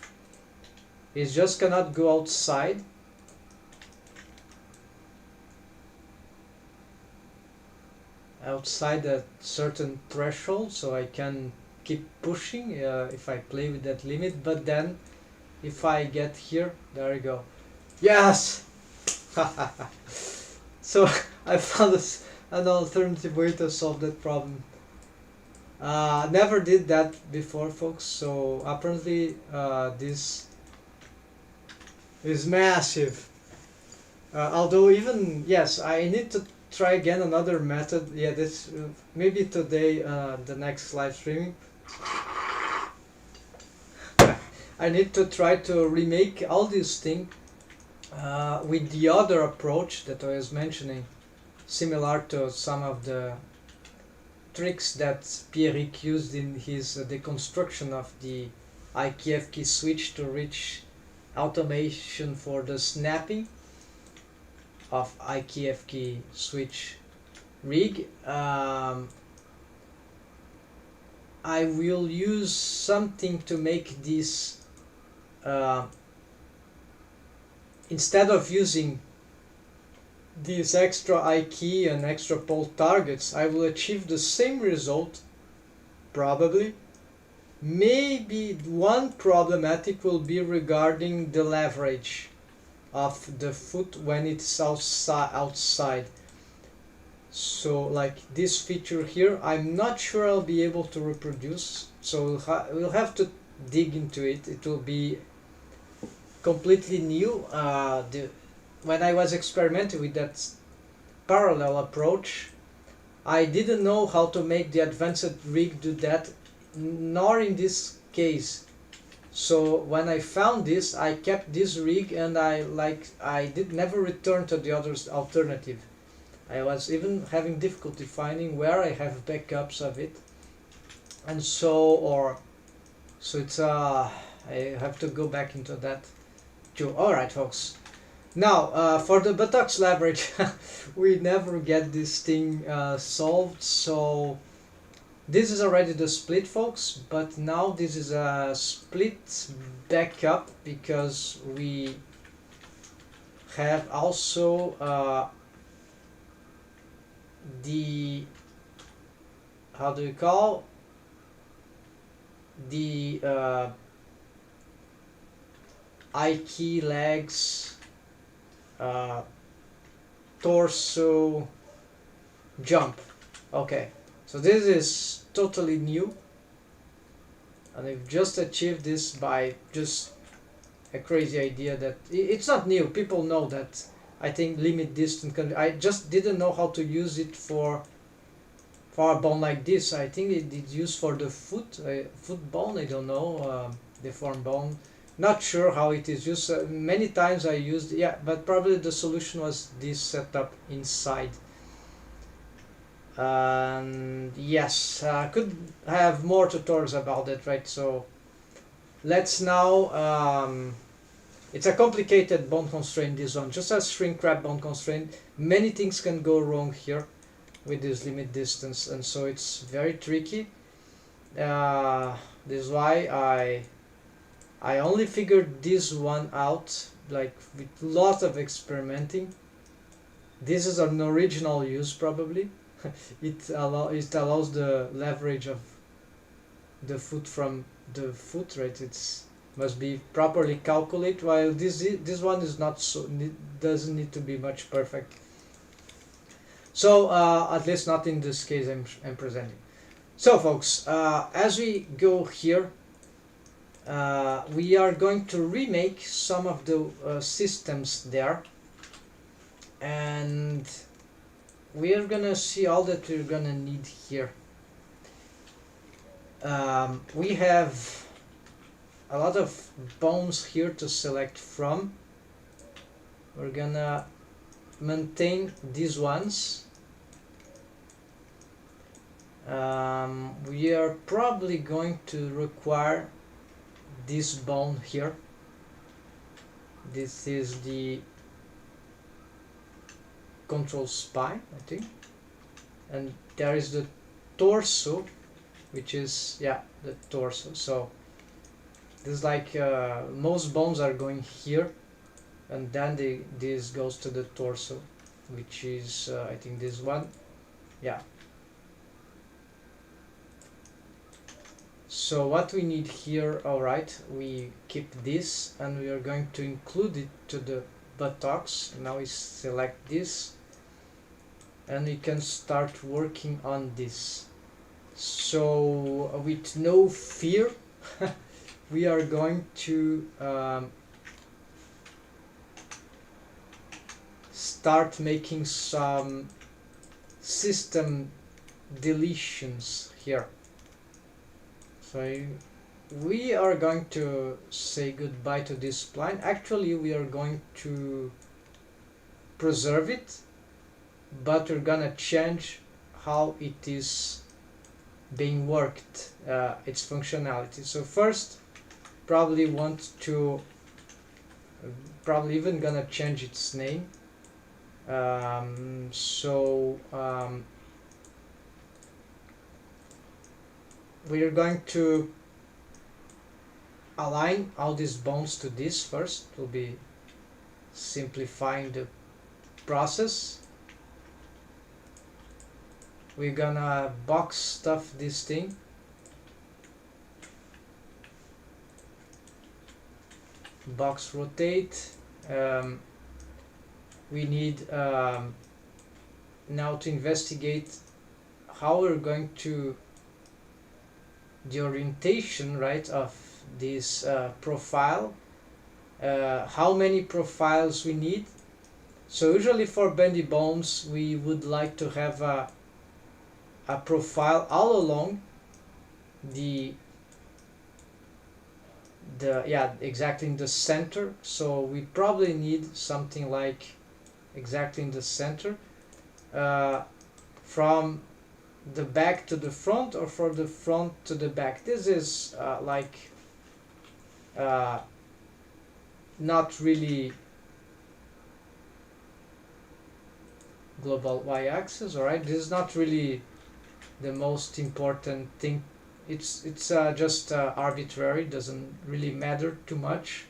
It just cannot go outside. Outside a certain threshold, so I can keep pushing if I play with that limit. But then if I get here, there we go. Yes! So I found an alternative way to solve that problem. Never did that before, folks, so apparently this is massive. Although even, yes, I need to try again another method. Yeah, this maybe today, the next live streaming. I need to try to remake all these things with the other approach that I was mentioning, similar to some of the tricks that Pierrick used in his deconstruction of the IKF key switch to reach automation for the snapping of IKF key switch rig. I will use something to make this, instead of using these extra I key and extra pole targets, I will achieve the same result, probably. Maybe one problematic will be regarding the leverage of the foot when it's outside. So like this feature here, I'm not sure I'll be able to reproduce, so we'll have to dig into it. It will be completely new. When I was experimenting with that parallel approach, I didn't know how to make the advanced rig do that, nor in this case. So when I found this, I kept this rig, and I did never return to the other alternative. I was even having difficulty finding where I have backups of it, and so it's I have to go back into that too. Alright, folks, Now, for the buttocks leverage, we never get this thing solved, so this is already the split, folks, but now this is a split backup because we have also the, how do you call, the eye-key, legs, torso, jump. Okay, so this is totally new, and we've just achieved this by just a crazy idea that it's not new. People know that. I think limit distance I just didn't know how to use it for a bone like this. I think it's used for the foot bone. I don't know, deformed bone. Not sure how it is used. Many times I used, yeah, but probably the solution was this setup inside. And yes, could have more tutorials about it, right? So let's now, it's a complicated bone constraint, this one, just as shrink wrap bone constraint. Many things can go wrong here with this limit distance, and so it's very tricky. This is why I only figured this one out like with lots of experimenting. This is an original use probably. It allows the leverage of the foot from the foot, right? It's must be properly calculated, while this one is not so, doesn't need to be much perfect. So at least not in this case I'm presenting. So folks, as we go here, we are going to remake some of the systems there, and we are gonna see all that we're gonna need here. We have a lot of bones here to select from. We're gonna maintain these ones. We are probably going to require this bone here. This is the control spine, I think, and there is the torso, which is, yeah, the torso. So this is like most bones are going here, and then this goes to the torso, which is I think this one, yeah. So what we need here, alright, we keep this and we are going to include it to the buttocks. Now we select this and we can start working on this. So with no fear we are going to start making some system deletions here. So we are going to say goodbye to this spline. Actually we are going to preserve it, but we're gonna change how it is being worked, its functionality. So first probably want to probably even gonna change its name. We are going to align all these bones to this first. We'll be simplifying the process. We're gonna box stuff this thing. Box rotate. We need now to investigate how we're going to the orientation, right, of this profile, how many profiles we need. So usually for bendy bones we would like to have a profile all along the yeah, exactly in the center. So we probably need something like exactly in the center, from the back to the front or from the front to the back. This is not really global y-axis. All right, this is not really the most important thing. It's just arbitrary, doesn't really matter too much.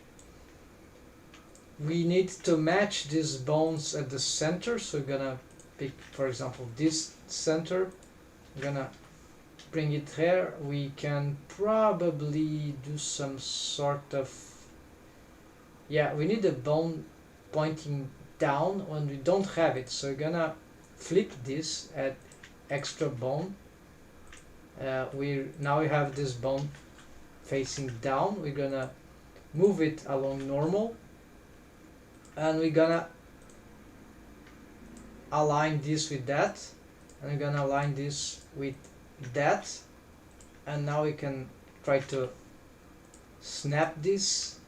We need to match these bones at the center, so we're gonna pick, for example, this center. I'm gonna bring it here. We can probably do some sort of, yeah, we need a bone pointing down when we don't have it, so we're gonna flip this at extra bone. Now we have this bone facing down. We're gonna move it along normal, and we're gonna align this with that, and we're gonna align this with that, and now we can try to snap this.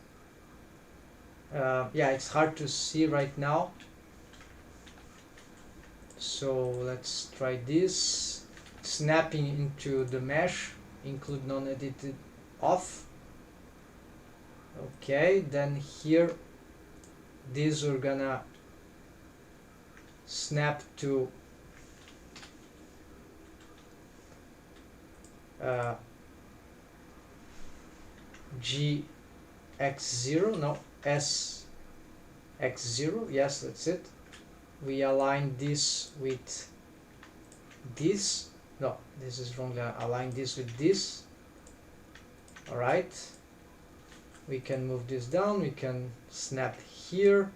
Yeah, it's hard to see right now, so let's try this. Snapping into the mesh, include non-edited off. Okay, then here these we're gonna snap to GX0, no, SX0, yes, that's it. We align this with this. No, this is wrong. Align this with this. All right. We can move this down. We can snap here.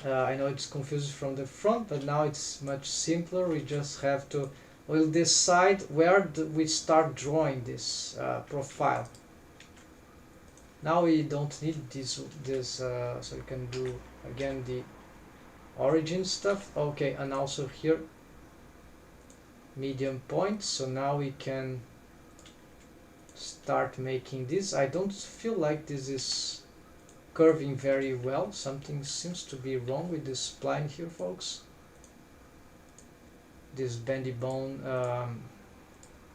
I know it's confusing from the front, but now it's much simpler. We just have to, we'll decide where we start drawing this profile. Now we don't need this, so we can do again the origin stuff. Okay, and also here medium point, so now we can start making this. I don't feel like this is curving very well. Something seems to be wrong with this spline here, folks. This bendy bone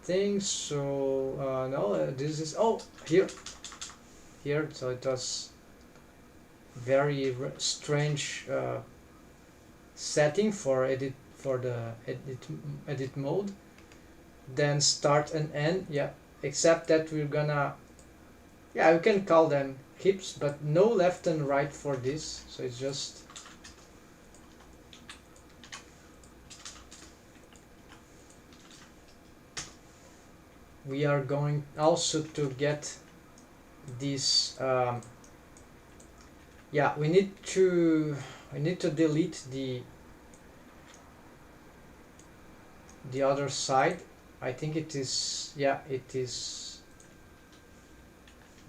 thing. So no, this is, oh, here, so it was very strange setting for the edit mode. Then start and end, yeah, except that we're gonna, yeah, we can call them hips, but no left and right for this, so it's just we are going also to get this yeah, we need to delete the other side. I think it is, yeah, it is.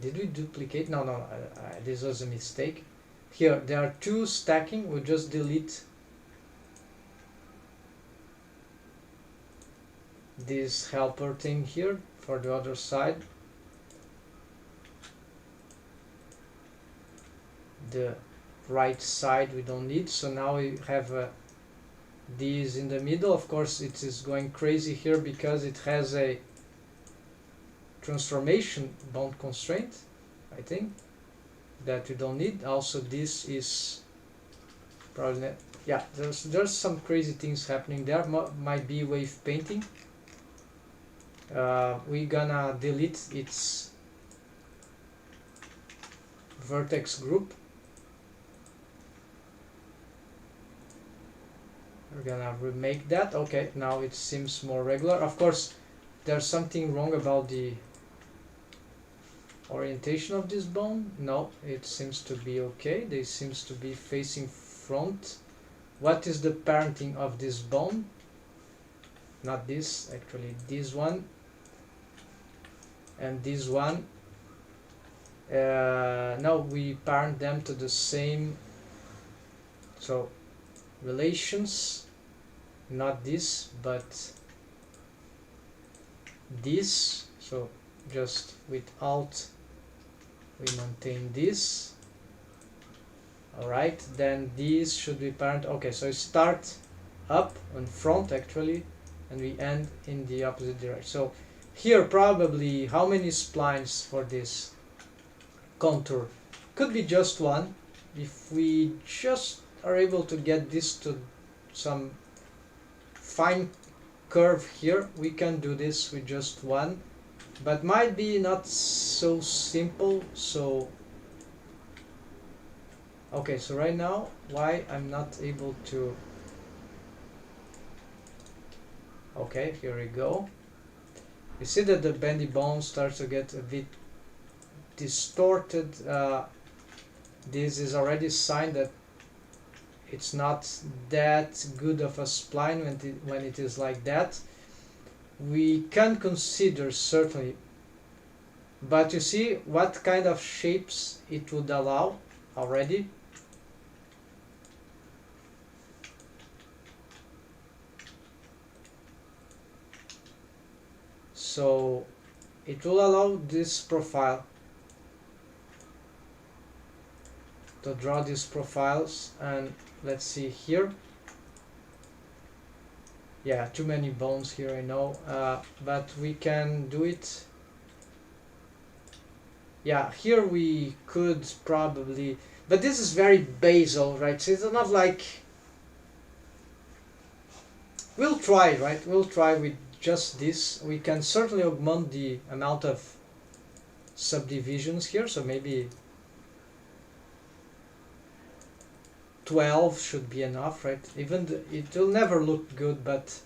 Did we duplicate? No, this was a mistake. Here there are two stacking. We'll just delete this helper thing here for the other side. The right side we don't need, so now we have these in the middle. Of course it is going crazy here because it has a transformation bound constraint, I think, that we don't need. Also this is probably, yeah, there's some crazy things happening there. Might be wave painting. We're gonna delete its vertex group. We're gonna remake that. Okay, now it seems more regular. Of course there's something wrong about the orientation of this bone. No, it seems to be okay. They seems to be facing front. What is the parenting of this bone? Not this, actually this one and this one. No, we parent them to the same, so relations, not this but this, so just without, we maintain this. Alright, then these should be parent. Okay, so start up on front actually, and we end in the opposite direction. So here probably how many splines for this contour? Could be just one. If we just are able to get this to some fine curve here, we can do this with just one, but might be not so simple. So okay, so right now why I'm not able to, okay, here we go. You see that the bendy bone starts to get a bit distorted. This is already a sign that it's not that good of a spline when it is like that. We can consider certainly, but you see what kind of shapes it would allow already. So it will allow this profile to draw these profiles, and let's see here. Yeah, too many bones here, I know, but we can do it. Yeah, here we could probably, but this is very basal, right? So it's not like, we'll try, right? We'll try with just this. We can certainly augment the amount of subdivisions here, so maybe 12 should be enough, right? Even it will never look good, but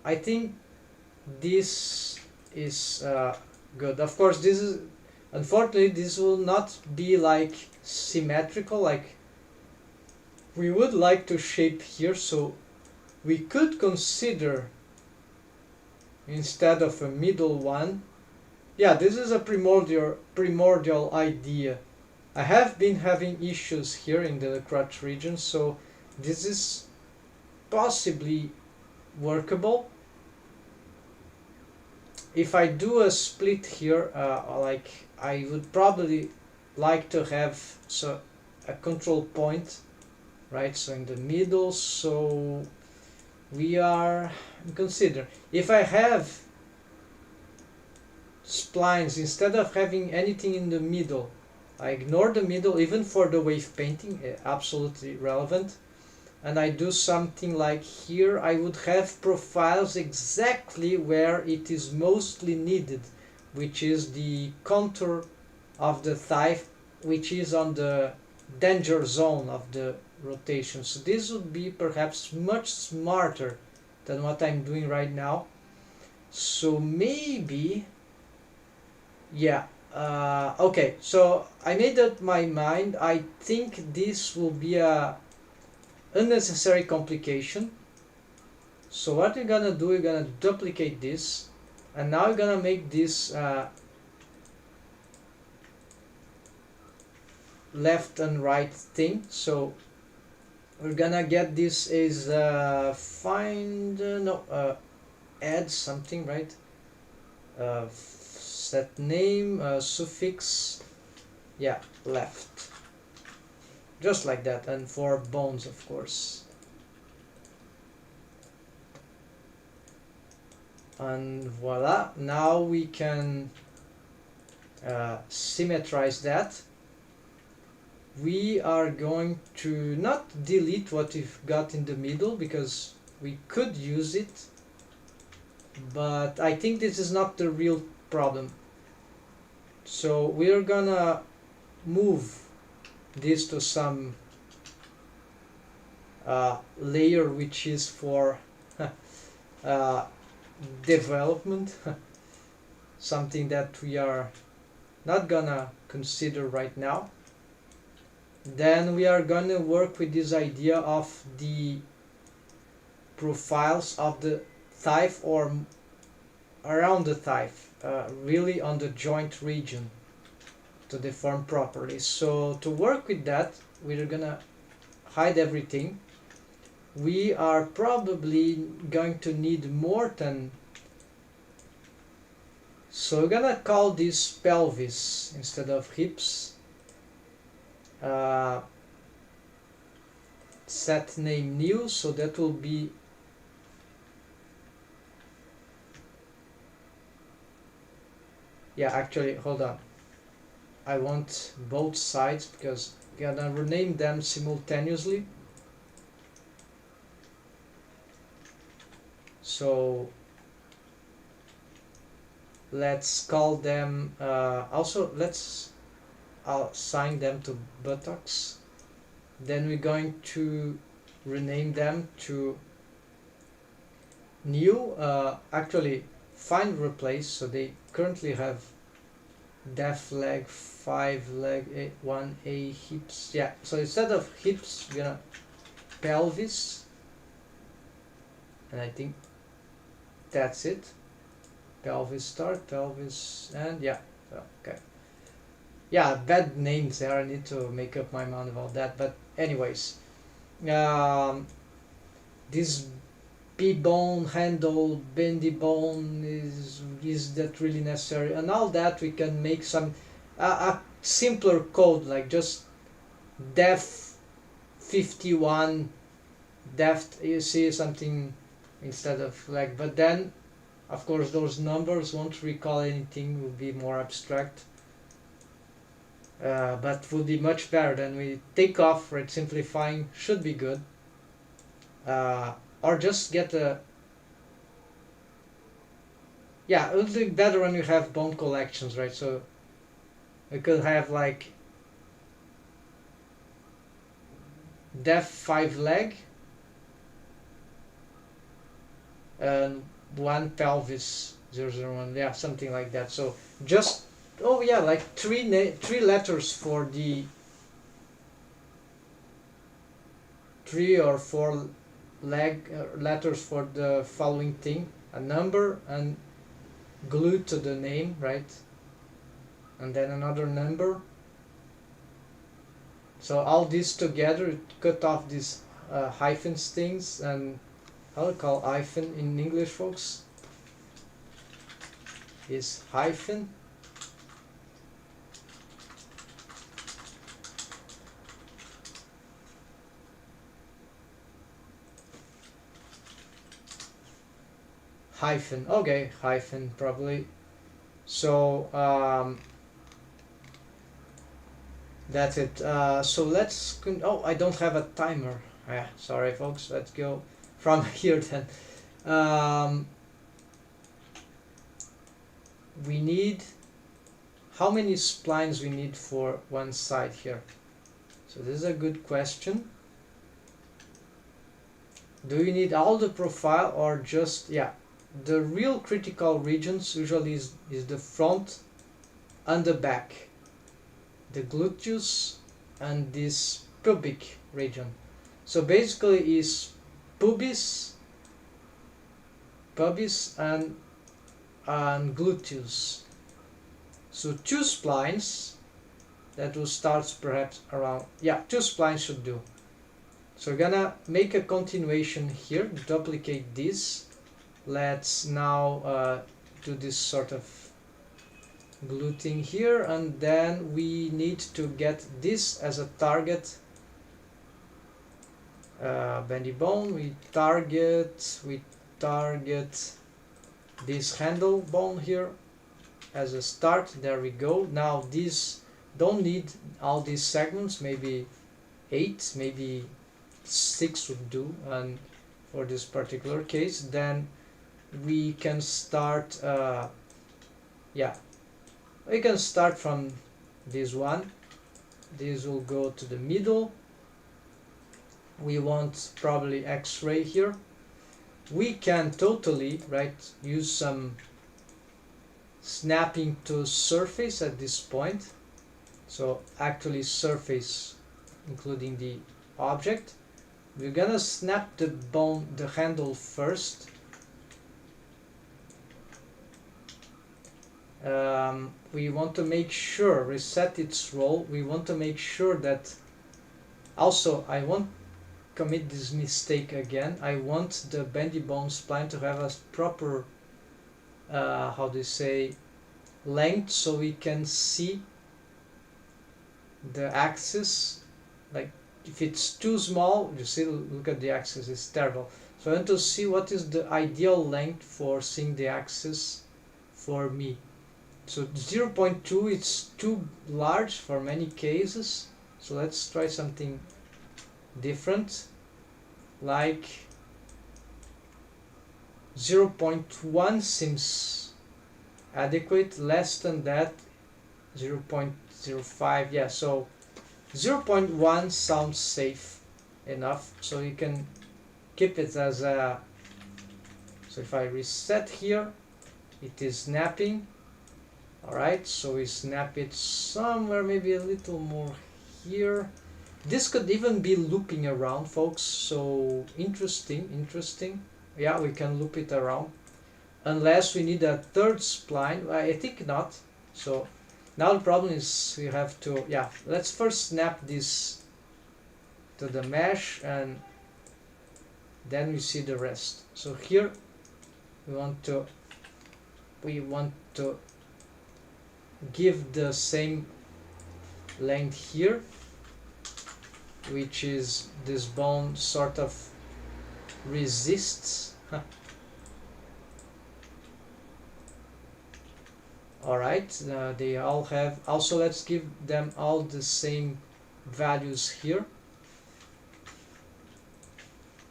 I think this is good. Of course, this is, unfortunately, this will not be like symmetrical. Like we would like to shape here, so we could consider, instead of a middle one, yeah, this is a primordial idea. I have been having issues here in the crotch region, so this is possibly workable. If I do a split here, like I would probably like to have a control point, right? So in the middle, so we are consider, if I have splines instead of having anything in the middle, I ignore the middle even for the wave painting, absolutely relevant, and I do something like here, I would have profiles exactly where it is mostly needed, which is the contour of the thigh, which is on the danger zone of the rotation. So this would be perhaps much smarter than what I'm doing right now. So maybe, yeah, okay, so I made up my mind. I think this will be a unnecessary complication. So what we're gonna do, we're gonna duplicate this, and now we're gonna make this left and right thing. So we're gonna get this as find add something, right? Set name, suffix, yeah, left, just like that, and for bones, of course. And voila, now we can symmetrize that. We are going to not delete what we've got in the middle because we could use it, but I think this is not the real problem. So we're gonna move this to some layer which is for development, something that we are not gonna consider right now. Then we are gonna work with this idea of the profiles of the thigh or around the thigh, really on the joint region, to deform properly. So to work with that, we're gonna hide everything. We are probably going to need more than, so we're gonna call this pelvis instead of hips. Set name new, so that will be, yeah, actually hold on, I want both sides because gonna rename them simultaneously. So let's call them also let's assign them to buttocks. Then we're going to rename them to new actually find replace, so they currently have def leg 5 leg 1a hips. Yeah, so instead of hips we're gonna pelvis, and I think that's it. Pelvis start, pelvis, and yeah, okay. Yeah, bad names there, I need to make up my mind about that, but anyways, this B-bone handle, bendy bone, is that really necessary? And all that we can make some a simpler code, like just def 51 def, you see something instead of like, but then of course those numbers won't recall anything, will be more abstract, but would be much better than we take off, right? Simplifying should be good, or just get a, yeah, it would be better when you have bone collections, right? So we could have like def 5 leg and 1 pelvis 001, yeah, something like that. So just, oh yeah, like three letters for the 3 or 4 leg letters for the following thing, a number and glued to the name, right? And then another number. So all this together, cut off these hyphens things, and how to call hyphen in English, folks? Is hyphen. Hyphen, okay, hyphen probably. So that's it. So let's, oh, I don't have a timer. Yeah, sorry folks, let's go from here then. We need, how many splines we need for one side here? So this is a good question. Do you need all the profile or just, yeah, the real critical regions usually is the front and the back, the gluteus and this pubic region. So basically is pubis and gluteus. So 2 splines, that will start perhaps around, yeah, 2 splines should do. So we're gonna make a continuation here, duplicate this. Let's now do this sort of gluting here, and then we need to get this as a target. Bendy bone, we target this handle bone here as a start. There we go. Now these don't need all these segments, maybe 8, maybe 6 would do, and for this particular case then we can start, yeah, we can start from this one. This will go to the middle. We want probably X-ray here. We can totally, right, use some snapping to surface at this point. So actually surface including the object. We're gonna snap the bone, the handle first. We want to make sure, reset its role. We want to make sure that, also I won't commit this mistake again. I want the bendy bone spline to have a proper, how do you say, length, so we can see the axis. Like if it's too small, you see, look at the axis, it's terrible. So I want to see what is the ideal length for seeing the axis for me. So 0.2, it's too large for many cases, So let's try something different, like 0.1 seems adequate. Less than that, 0.05. Yeah, so 0.1 sounds safe enough, so you can keep it as a. So if I reset here, it is snapping. Alright, so we snap it somewhere, maybe a little more here. This could even be looping around, folks, so interesting. Yeah, we can loop it around, unless we need a third spline. I think not. So now the problem is we have to, yeah, let's first snap this to the mesh and then we see the rest. So here we want to give the same length here, which is this bone sort of resists. Alright, they all have, also let's give them all the same values here,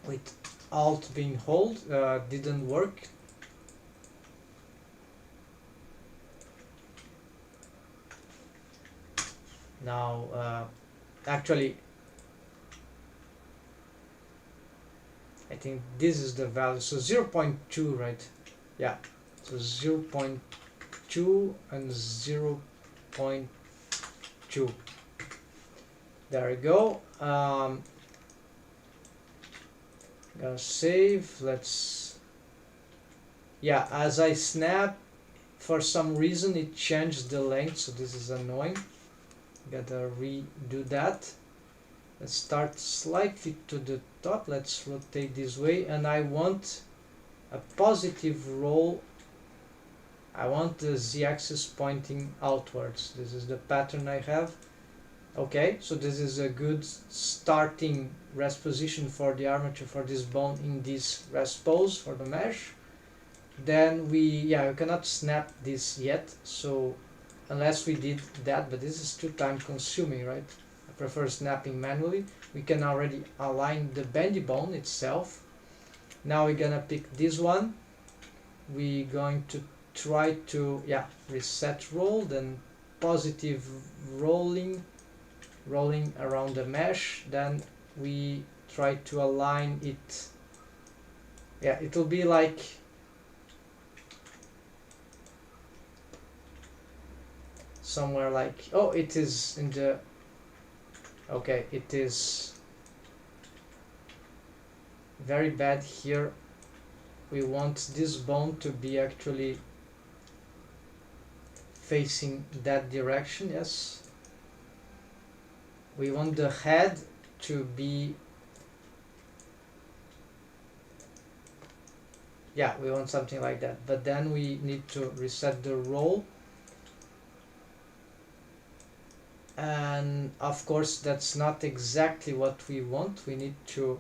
with alt being hold. Didn't work. Now actually I think this is the value, so 0.2, right? Yeah, so 0.2 and 0.2. There we go. Gonna save. Let's, yeah, as I snap, for some reason it changed the length, so this is annoying. Gotta redo that. Let's start slightly to the top. Let's rotate this way, and I want a positive roll. I want the z-axis pointing outwards. This is the pattern I have. Okay, so this is a good starting rest position for the armature for this bone in this rest pose for the mesh. Then we cannot snap this yet, so unless we did that, but this is too time consuming, right? I prefer snapping manually. We can already align the bendy bone itself. Now we're gonna pick this one. We're going to try to reset roll, then positive rolling around the mesh. Then we try to align it. Yeah, it will be like somewhere like, oh, it is in the, okay, it is very bad here. We want this bone to be actually facing that direction. Yes, we want the head to be, yeah, we want something like that, but then we need to reset the roll. And of course that's not exactly what we want. We need to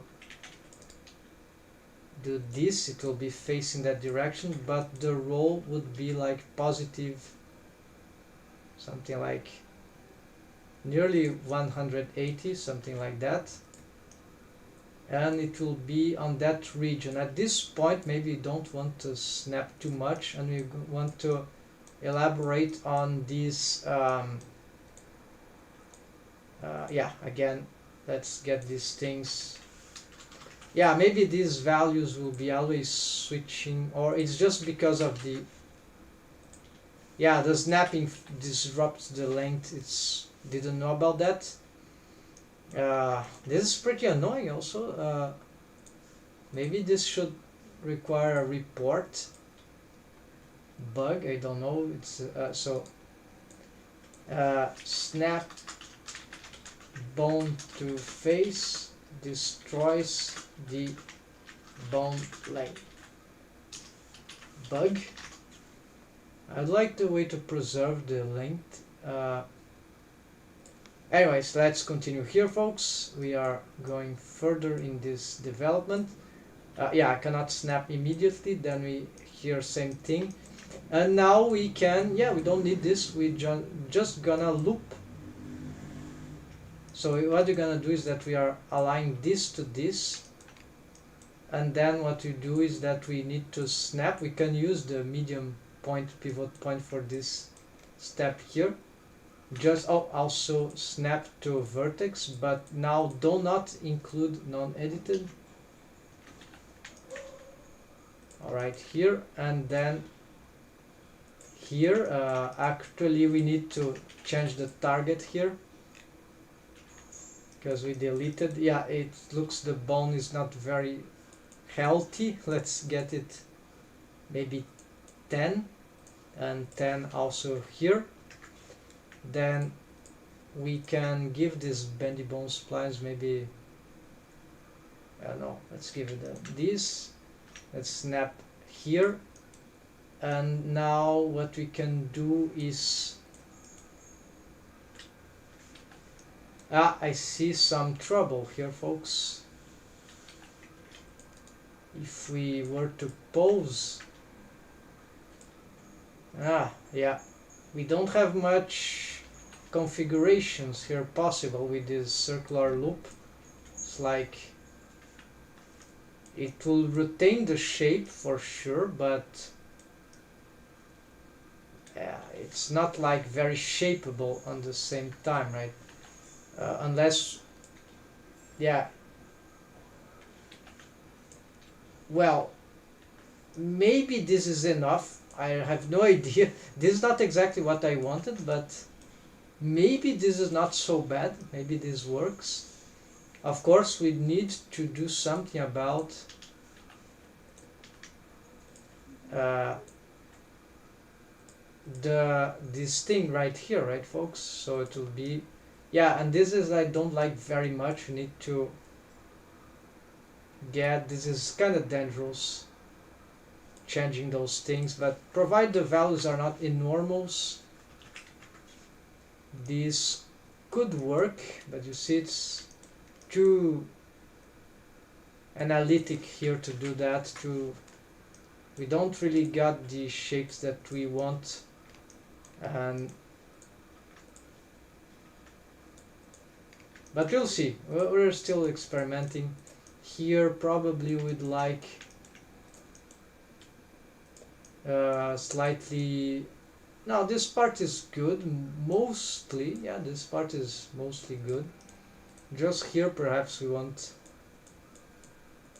do this. It will be facing that direction, but the roll would be like positive, something like nearly 180, something like that, and it will be on that region. At this point maybe you don't want to snap too much, and we want to elaborate on these again, let's get these things. Yeah, maybe these values will be always switching, or it's just because of the snapping disrupts the length. It's didn't know about that. This is pretty annoying also. Maybe this should require a report bug, I don't know. It's snap bone to face destroys the bone length bug. I'd like the way to preserve the length. Anyways, let's continue here, folks. We are going further in this development. I cannot snap immediately. Then we here same thing, and now we can, we don't need this. We just gonna loop. So what we're gonna do is that we are aligning this to this, and then what we do is that we need to snap. We can use the medium point, pivot point for this step here. Just also snap to a vertex, but now do not include non-edited. Alright, here, and then here actually we need to change the target here because we deleted. Yeah, it looks the bone is not very healthy. Let's get it maybe 10, and 10 also here. Then we can give this bendy bone splines maybe, I don't know, let's give it this. Let's snap here, and now what we can do is I see some trouble here, folks. If we were to pause, yeah, we don't have much configurations here possible with this circular loop. It's like it will retain the shape for sure, but it's not like very shapeable on the same time, right? Unless, yeah, well, maybe this is enough. I have no idea. This is not exactly what I wanted, but maybe this is not so bad. Maybe this works. Of course, we need to do something about this thing right here, right, folks? So it will be, yeah, and this is I don't like very much. We need to get, this is kind of dangerous, changing those things, but provide the values are not enormous, this could work. But you see, it's too analytic here to do that. We don't really got the shapes that we want, and but we'll see. We're still experimenting here. Probably would like slightly, now this part is good mostly. Yeah, this part is mostly good. Just here perhaps we want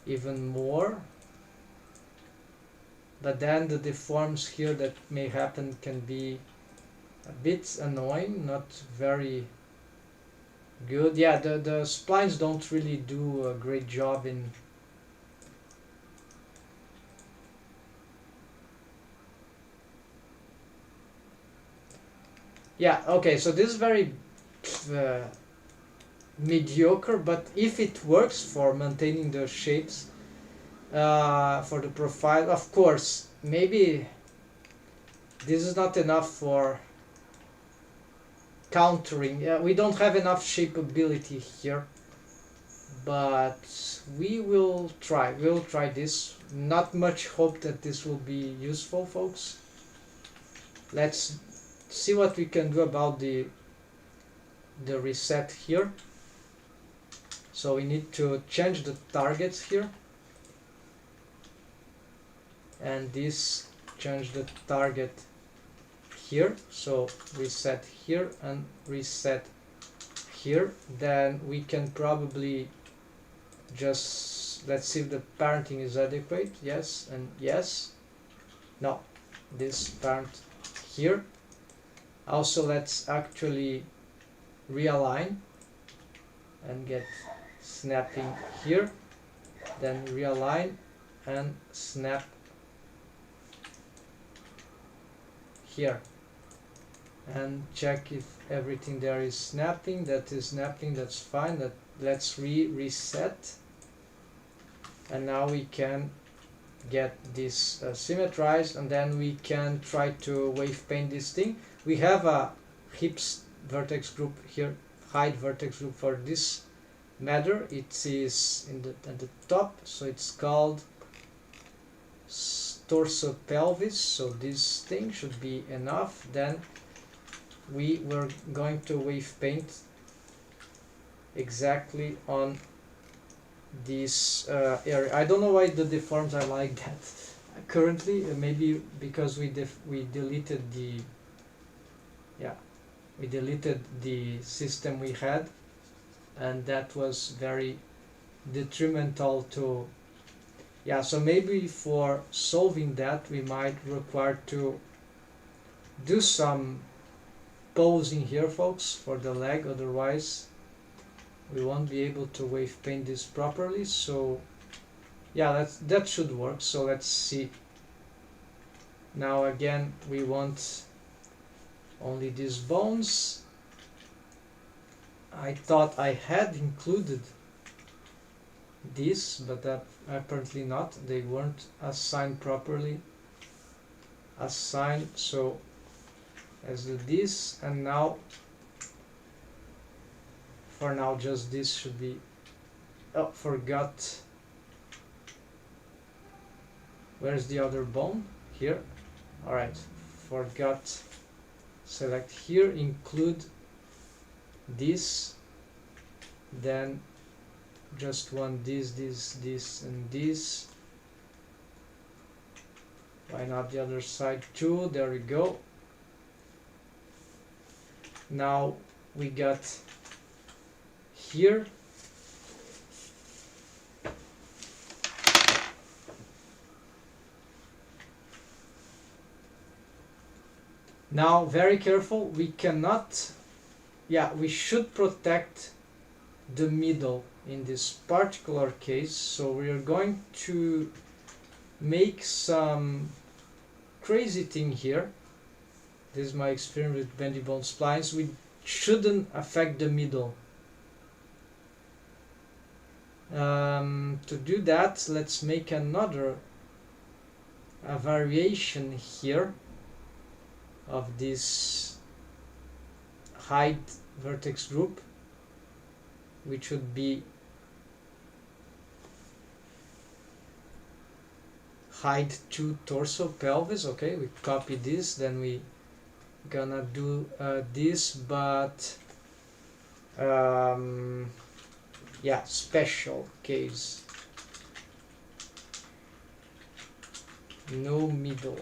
even more, but then the deforms here that may happen can be a bit annoying, not very good. Yeah, the splines don't really do a great job in okay, so this is very mediocre, but if it works for maintaining the shapes for the profile, of course, maybe this is not enough for countering. We don't have enough shapeability here, but we'll try this. Not much hope that this will be useful, folks. Let's see what we can do about the reset here. So we need to change the targets here, and this change the target here. So reset here and reset here. Then we can probably just, let's see if the parenting is adequate. Yes and yes. No, this parent here. Also, let's actually realign and get snapping here, then realign and snap here, and check if everything there is snapping. That is snapping, that's fine. That let's reset, and now we can get this symmetrized, and then we can try to wave paint this thing. We have a hips vertex group here, hide vertex group for this matter. It is at the top, so it's called torso pelvis. So this thing should be enough. Then we were going to wave paint exactly on this area. I don't know why the deforms are like that currently. Maybe because we deleted the, yeah, we deleted the system we had, and that was very detrimental to, yeah, so maybe for solving that we might require to do some posing here, folks, for the leg, otherwise we won't be able to wave paint this properly. So yeah, that should work. So let's see. Now again, we want only these bones. I thought I had included this, but apparently not. They weren't assigned properly. Assigned, so let's do this, and now for now just this should be, oh, forgot, where's the other bone? Here. Alright, forgot, select here, include this, then just want this, and this. Why not the other side too? There we go. Now we got here now very careful, we cannot, yeah, we should protect the middle in this particular case, so we are going to make some crazy thing here. This is my experience with bendy bone splines. We shouldn't affect the middle. To do that, let's make another variation here of this hide vertex group, which would be hide to torso pelvis. Okay, we copy this, then we gonna do this, but yeah, special case, no middle,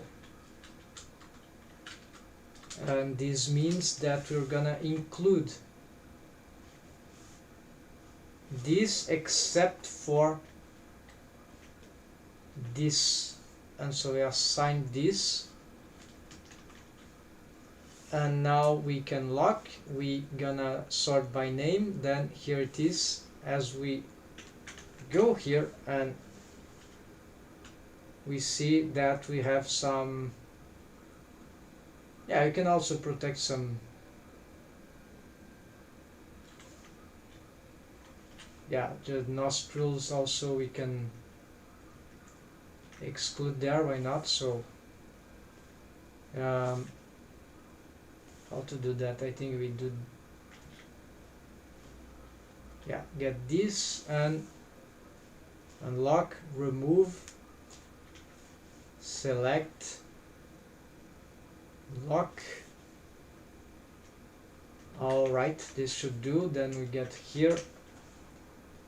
and this means that we're gonna include this except for this, and so we assign this, and now we can lock. We gonna sort by name, then here it is. As we go here, and we see that we have some, yeah, you can also protect some, yeah, the nostrils also we can exclude there, why not? So how to do that? I think we do, yeah, get this and unlock, remove, select, lock. Alright, this should do. Then we get here,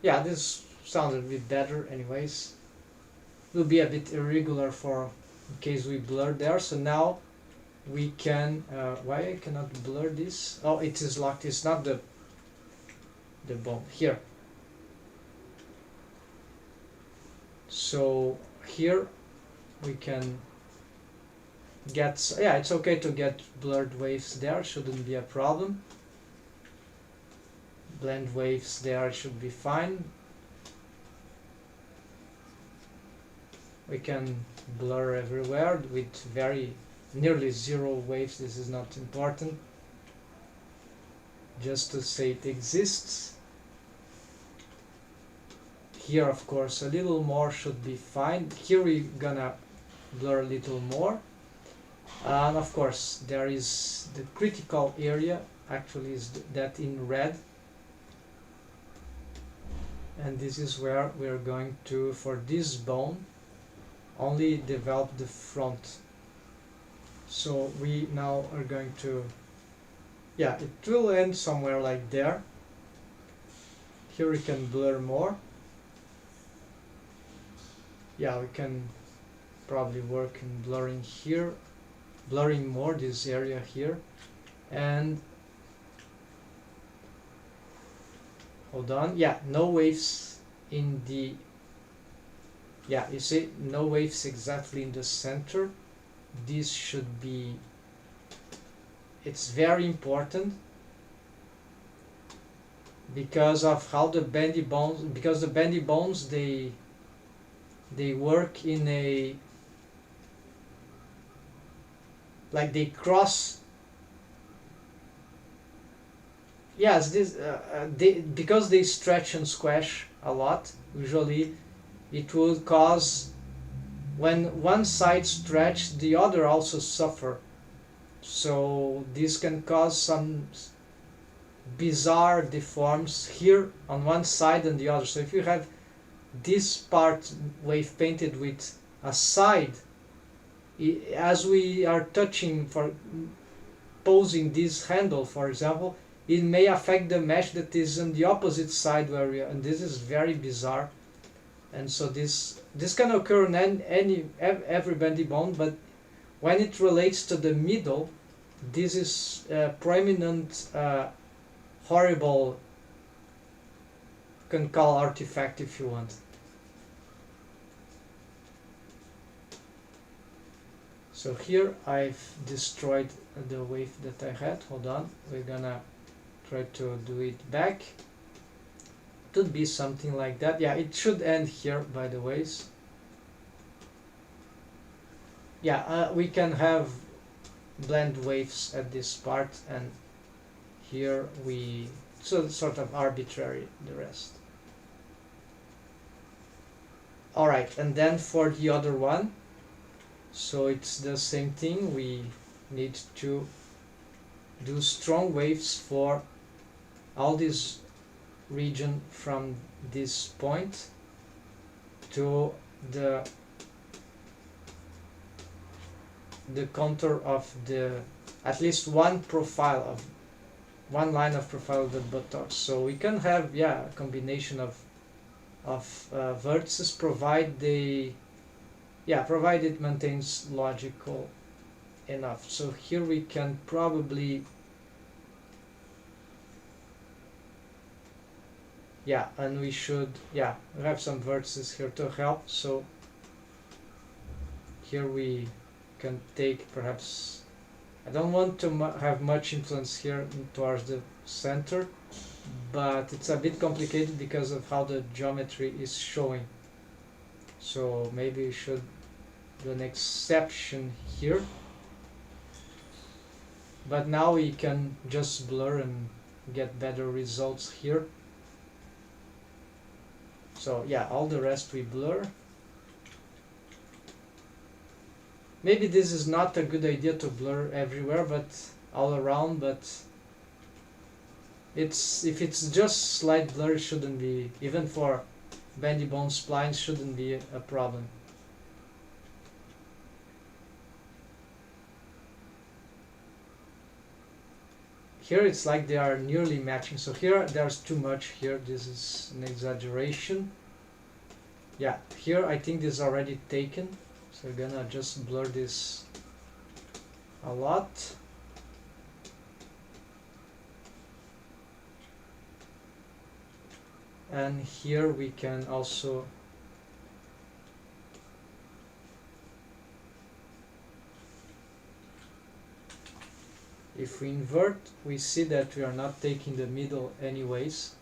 yeah, this sounds a bit better anyways. Will be a bit irregular for in case we blur there. So now we can, why I cannot blur this? Oh, it is locked. It's not the bone here. So here we can get, yeah, it's okay to get blurred waves there, shouldn't be a problem. Blend waves there should be fine. We can blur everywhere with very nearly zero waves. This is not important, just to say it exists. Here of course a little more should be fine. Here we're gonna blur a little more, and of course there is the critical area, actually is that in red, and this is where we're going to, for this bone, only develop the front. So we now are going to, yeah, it will end somewhere like there. Here we can blur more. Yeah, we can probably work in blurring here, blurring more this area here, and hold on, yeah, no waves in the, yeah, you see, no waves exactly in the center. This should be, it's very important because of how the bendy bones, because the bendy bones, they work in a, like they cross, yes, this they, because they stretch and squash a lot, usually it will cause, when one side stretch, the other also suffer. So this can cause some bizarre deforms here on one side and the other. So if you have this part wave painted with a side, as we are touching for posing this handle, for example, it may affect the mesh that is on the opposite side where we are, and this is very bizarre. And so this can occur in every bendy bone, but when it relates to the middle, this is prominent, horrible, you can call artifact if you want. So here I've destroyed the wave that I had. Hold on, we're gonna try to do it back. It would be something like that. Yeah, it should end here, by the ways. Yeah, we can have blend waves at this part, and here we, so sort of arbitrary the rest. Alright, and then for the other one, so it's the same thing. We need to do strong waves for all this region from this point to the contour of the, at least one profile of, one line of profile of the buttocks. So we can have, yeah, a combination of vertices, provide they, yeah, provide it maintains logical enough. So here we can probably, yeah, and we should, yeah, we have some vertices here to help. So here we can take, perhaps, I don't want to have much influence here towards the center, but it's a bit complicated because of how the geometry is showing. So maybe we should do an exception here. But now we can just blur and get better results here. So yeah, all the rest we blur. Maybe this is not a good idea to blur everywhere, but all around, but it's, if it's just slight blur, it shouldn't be, even for bendy bone splines, shouldn't be a problem. Here it's like they are nearly matching. So here there's too much here. This is an exaggeration. Yeah, here I think this is already taken. So we're gonna just blur this a lot. And here we can also, if we invert, we see that we are not taking the middle anyways.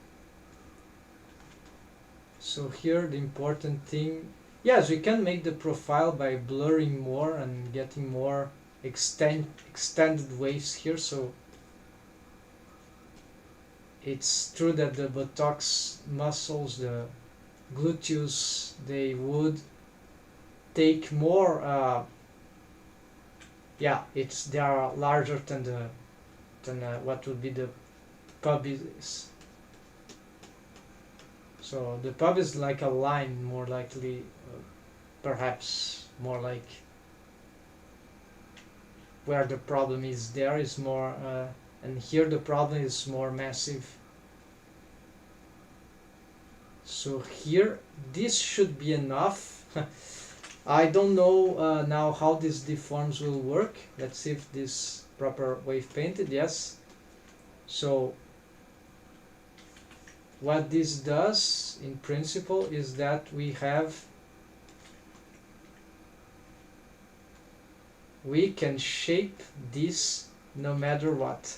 So here the important thing, yes, we can make the profile by blurring more and getting more extended waves here. So it's true that the buttocks muscles, the gluteus, they would take more, yeah, it's, they are larger than the what would be the pubis. So the pub is like a line, more likely, perhaps more like where the problem is. There is more, and here the problem is more massive. So here this should be enough. I don't know now how these deforms will work. Let's see if this proper wave painted. Yes. So what this does in principle is that we can shape this no matter what.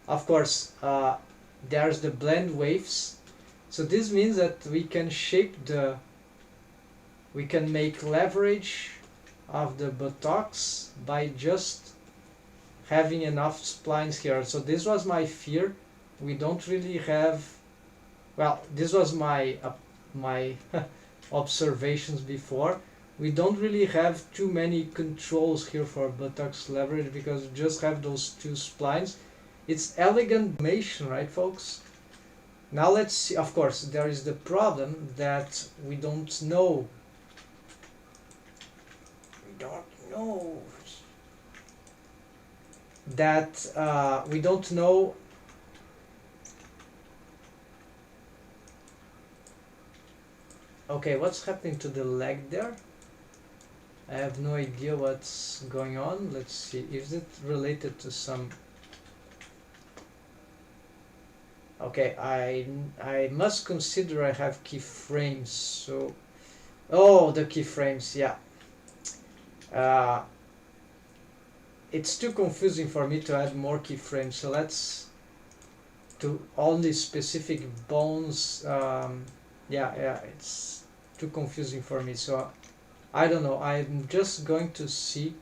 Of course, there's the blend waves. So this means that we can we can make leverage of the buttocks by just having enough splines here. So this was my fear. We don't really have, well, this was my observations before. We don't really have too many controls here for buttocks leverage because we just have those two splines. It's elegant animation, right, folks? Now let's see. Of course, there is the problem that we don't know. That we don't know. Okay, what's happening to the leg there? I have no idea what's going on. Let's see. Is it related to some... Okay, I must consider I have keyframes. So, oh, the keyframes, yeah. It's too confusing for me to add more keyframes. So let's to only specific bones. Yeah, it's too confusing for me. So I don't know. I'm just going to see.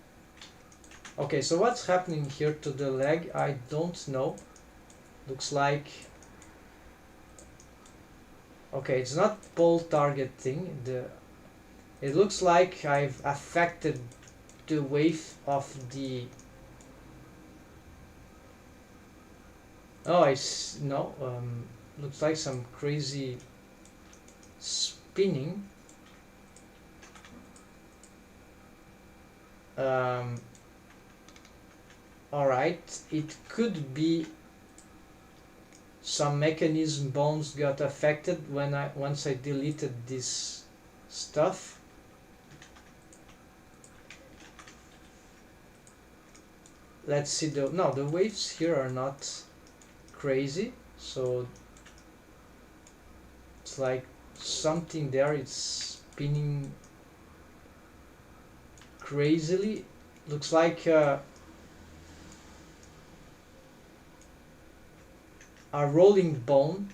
Okay, so what's happening here to the leg? I don't know. Looks like... Okay, it's not pole target thing. It looks like I've affected the wave of the... Oh, no. Looks like some crazy spinning. Alright, it could be some mechanism bones got affected once I deleted this stuff. Let's see. The waves here are not crazy, so it's like something there, it's spinning crazily. Looks like a rolling bone,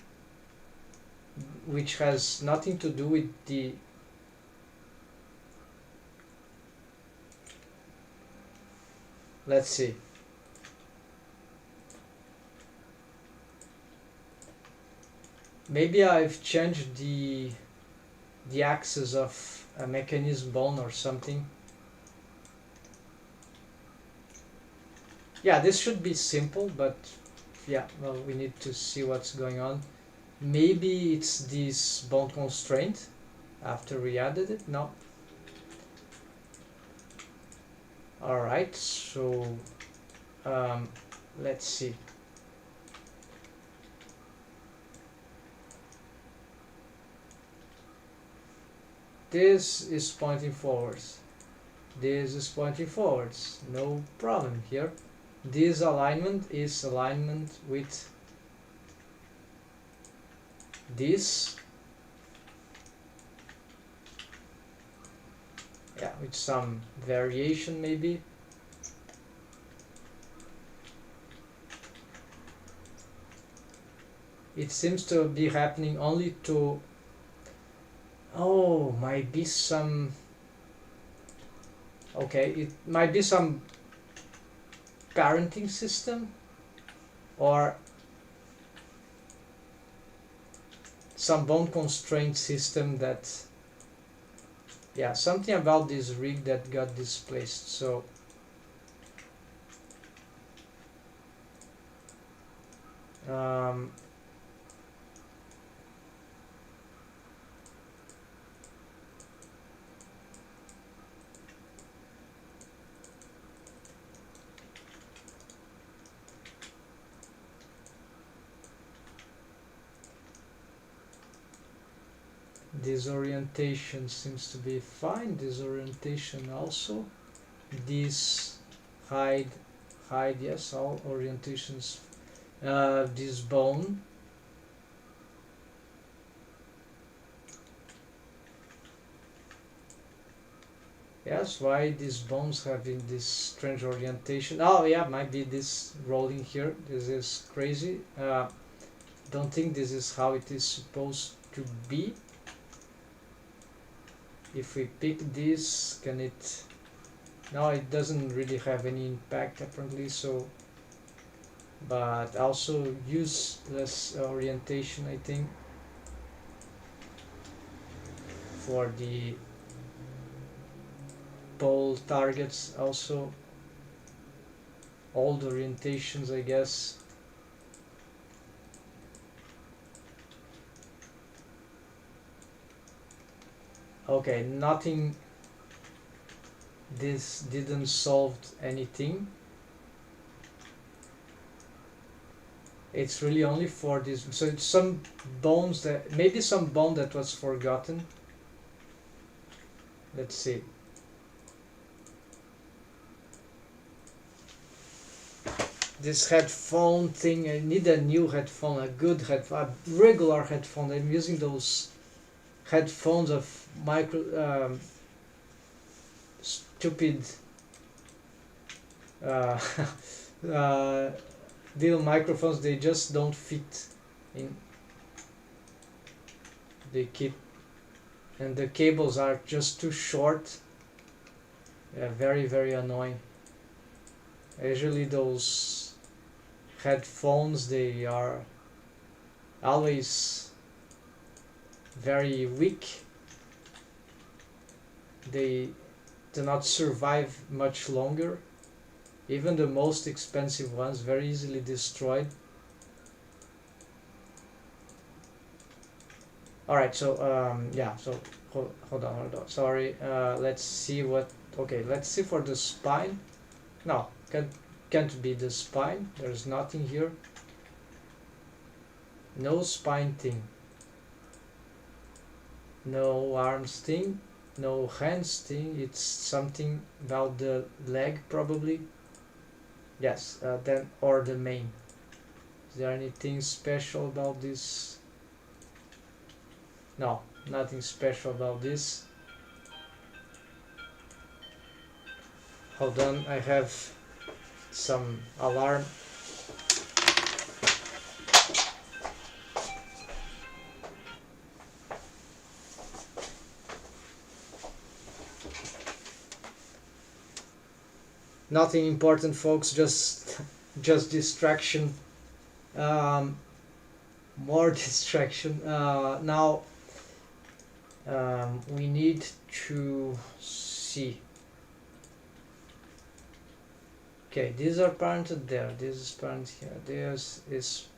which has nothing to do with the... Let's see. Maybe I've changed the axis of a mechanism bone or something. Yeah, this should be simple, but yeah, well, we need to see what's going on. Maybe it's this bone constraint after we added it. No. Alright, so let's see. This is pointing forwards. This is pointing forwards. No problem here. This alignment is alignment with this. Yeah, with some variation maybe. It seems to be happening only to... Oh, might be some... Okay, it might be some parenting system or some bone constraint system that... Yeah, something about this rig that got displaced. So This orientation seems to be fine. This orientation also. This hide, yes, all orientations. This bone. Yes, why these bones having this strange orientation? Oh yeah, might be this rolling here. This is crazy. Don't think this is how it is supposed to be. If we pick this, can it... No, it doesn't really have any impact apparently, so... But also useless orientation, I think, for the pole targets also. Old orientations, I guess. Okay, nothing. This didn't solve anything. It's really only for this. So it's some bones that maybe some bone that was forgotten. Let's see. This headphone thing, I need a new headphone, a good headphone, a regular headphone. I'm using those headphones of stupid little microphones. They just don't fit in. They keep, and the cables are just too short. Yeah, very, very annoying. Usually those headphones, they are always very weak. They do not survive much longer. Even the most expensive ones, very easily destroyed. Alright, so yeah, so hold on, sorry. Let's see what... Okay, let's see for the spine. No, can't be the spine. There's nothing here. No spine thing. No arms thing. No hands thing. It's something about the leg probably. Yes, then or the main. Is there anything special about this? No, nothing special about this. Hold on, I have some alarm. Nothing important, folks, just distraction. More distraction. Now we need to see. Okay, these are parented there. This is parent here. This is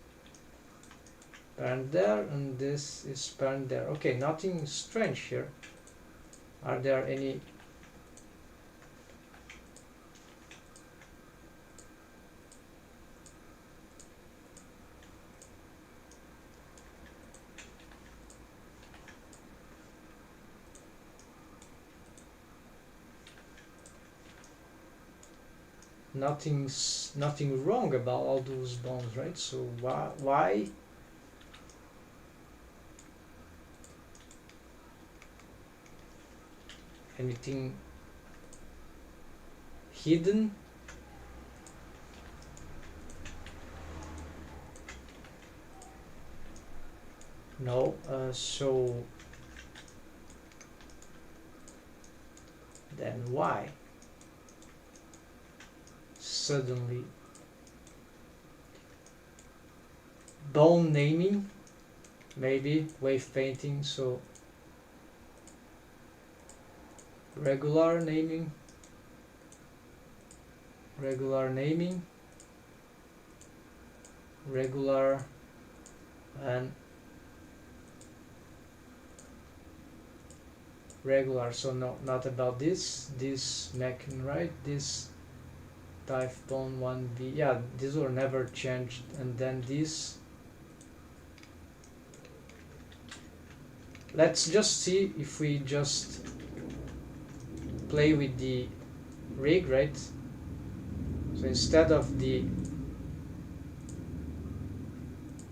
parent there, and this is parent there. Okay, nothing strange here. Are there any... nothing wrong about all those bones, right? So why anything hidden? No. So then why suddenly bone naming? Maybe wave painting. So regular naming, regular and regular. So no, not about this mech, right? This type bone 1b. Yeah, these were never changed. And then this let's just see if we just play with the rig, right? So instead of the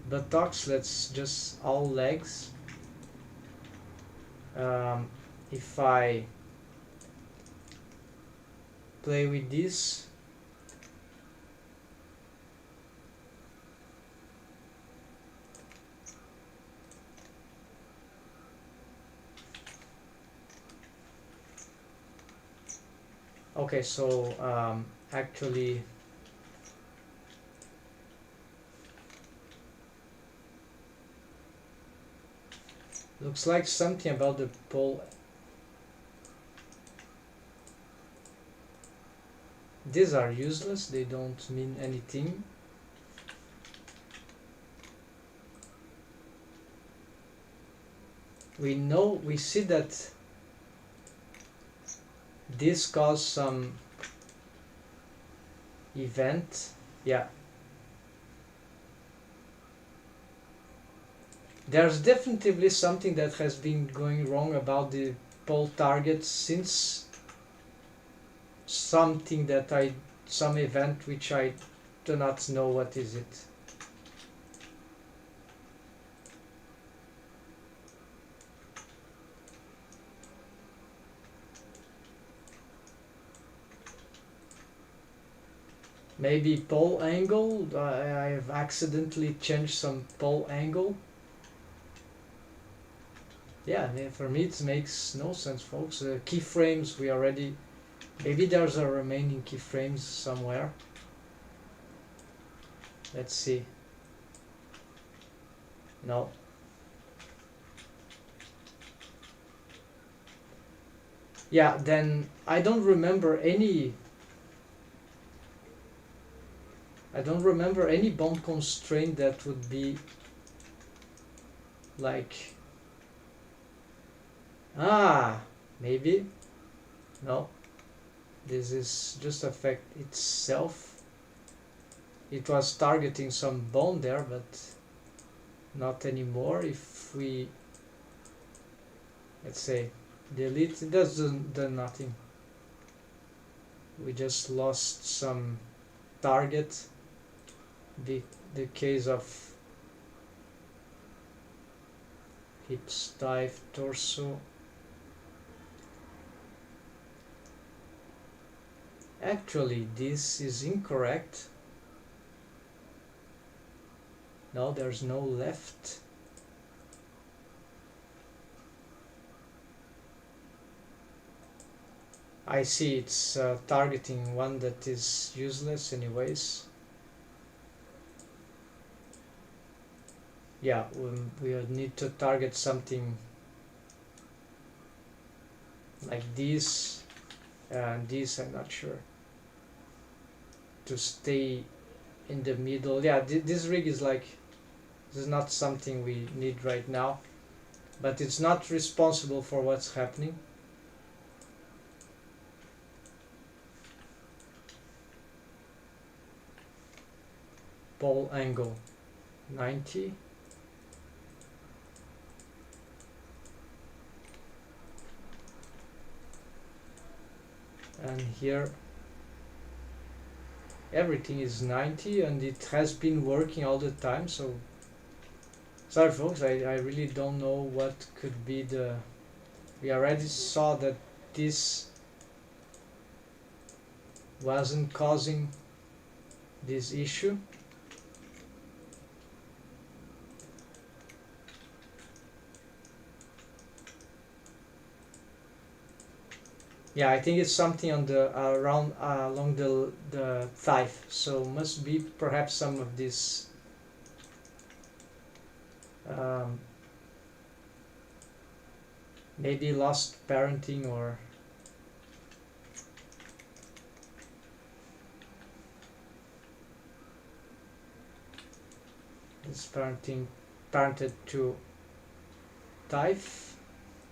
buttocks, let's just all legs. If I play with this, okay, so actually looks like something about the pole. These are useless, they don't mean anything. We see that this caused some event. Yeah, there's definitely something that has been going wrong about the poll target since something that some event which I do not know what is it. Maybe pole angle. I have accidentally changed some pole angle. Yeah, for me it makes no sense, folks. Keyframes we already. Maybe there's a remaining keyframes somewhere. Let's see. No. Yeah, then I don't remember any bond constraint that would be like, maybe, no, this is just affect itself. It was targeting some bond there, but not anymore. If we, let's say, delete, it doesn't do nothing. We just lost some target. The case of hips, thigh, torso. Actually, this is incorrect. No, there's no left. I see it's targeting one that is useless anyways. Yeah, we need to target something like this and this, I'm not sure, to stay in the middle. Yeah, this rig is like, this is not something we need right now, but it's not responsible for what's happening. Pole angle 90. And here everything is 90 and it has been working all the time, so sorry folks, I really don't know what could be the, we already saw that this wasn't causing this issue. Yeah, I think it's something on the around along the thigh, so must be perhaps some of this maybe lost parenting, or this parented to thigh,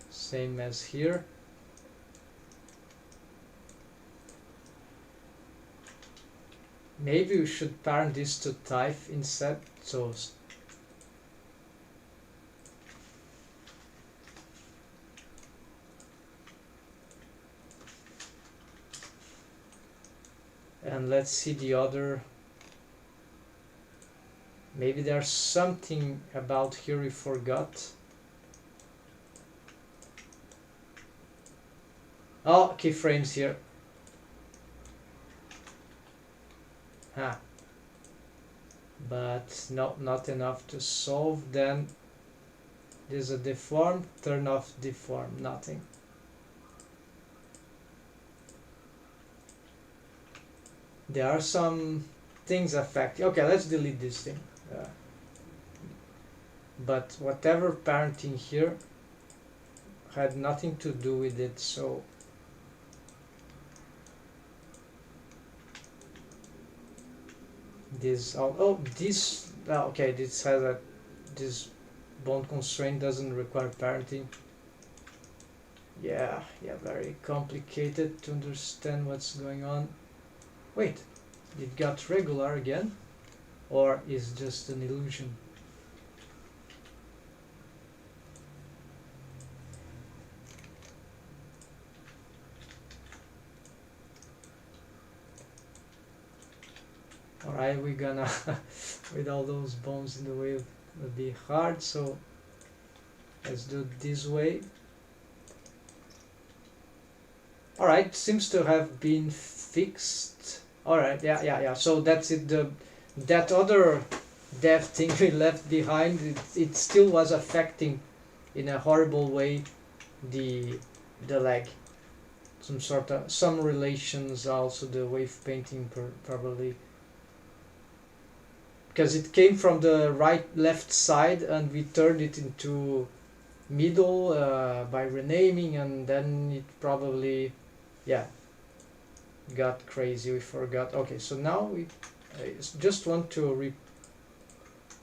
same as here. Maybe we should parent this to thigh instead, so And let's see the other. Maybe there's something about here we forgot. Oh, keyframes here. Huh. But no, not enough to solve. Then there's a deform, turn off deform, nothing. There are some things affecting. Okay, let's delete this thing. But whatever parenting here had nothing to do with it, so this this okay, this has a this bond constraint doesn't require parenting. Yeah, very complicated to understand what's going on. Wait, it got regular again, or is just an illusion? Alright, we're gonna with all those bones in the way it'll be hard, so let's do it this way. Alright, seems to have been fixed. Alright, yeah, so that's it. That other dev thing we left behind, it still was affecting in a horrible way the lag. Some relations, also the wave painting probably, because it came from the left side and we turned it into middle by renaming, and then it probably got crazy. We forgot. Okay, so now we just want to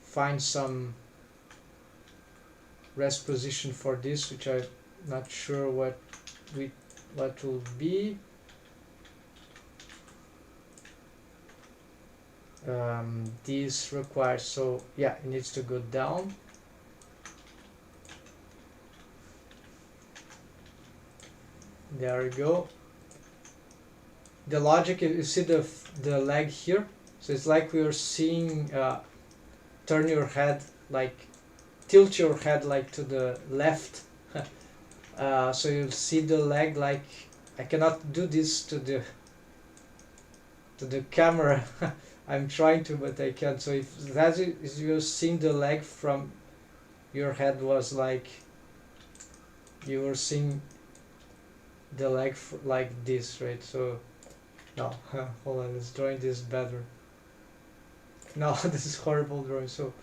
find some rest position for this, which I'm not sure what will be. This requires, so yeah, it needs to go down. There we go. The logic, you see the lag here, so it's like we are seeing turn your head, like tilt your head like to the left. So you'll see the lag, like I cannot do this to the camera. I'm trying to, but I can't. So if that is, you're seeing the lag from your head, was like you were seeing the lag like this, right? So no, hold on, let's drawing this better. No, this is horrible drawing. So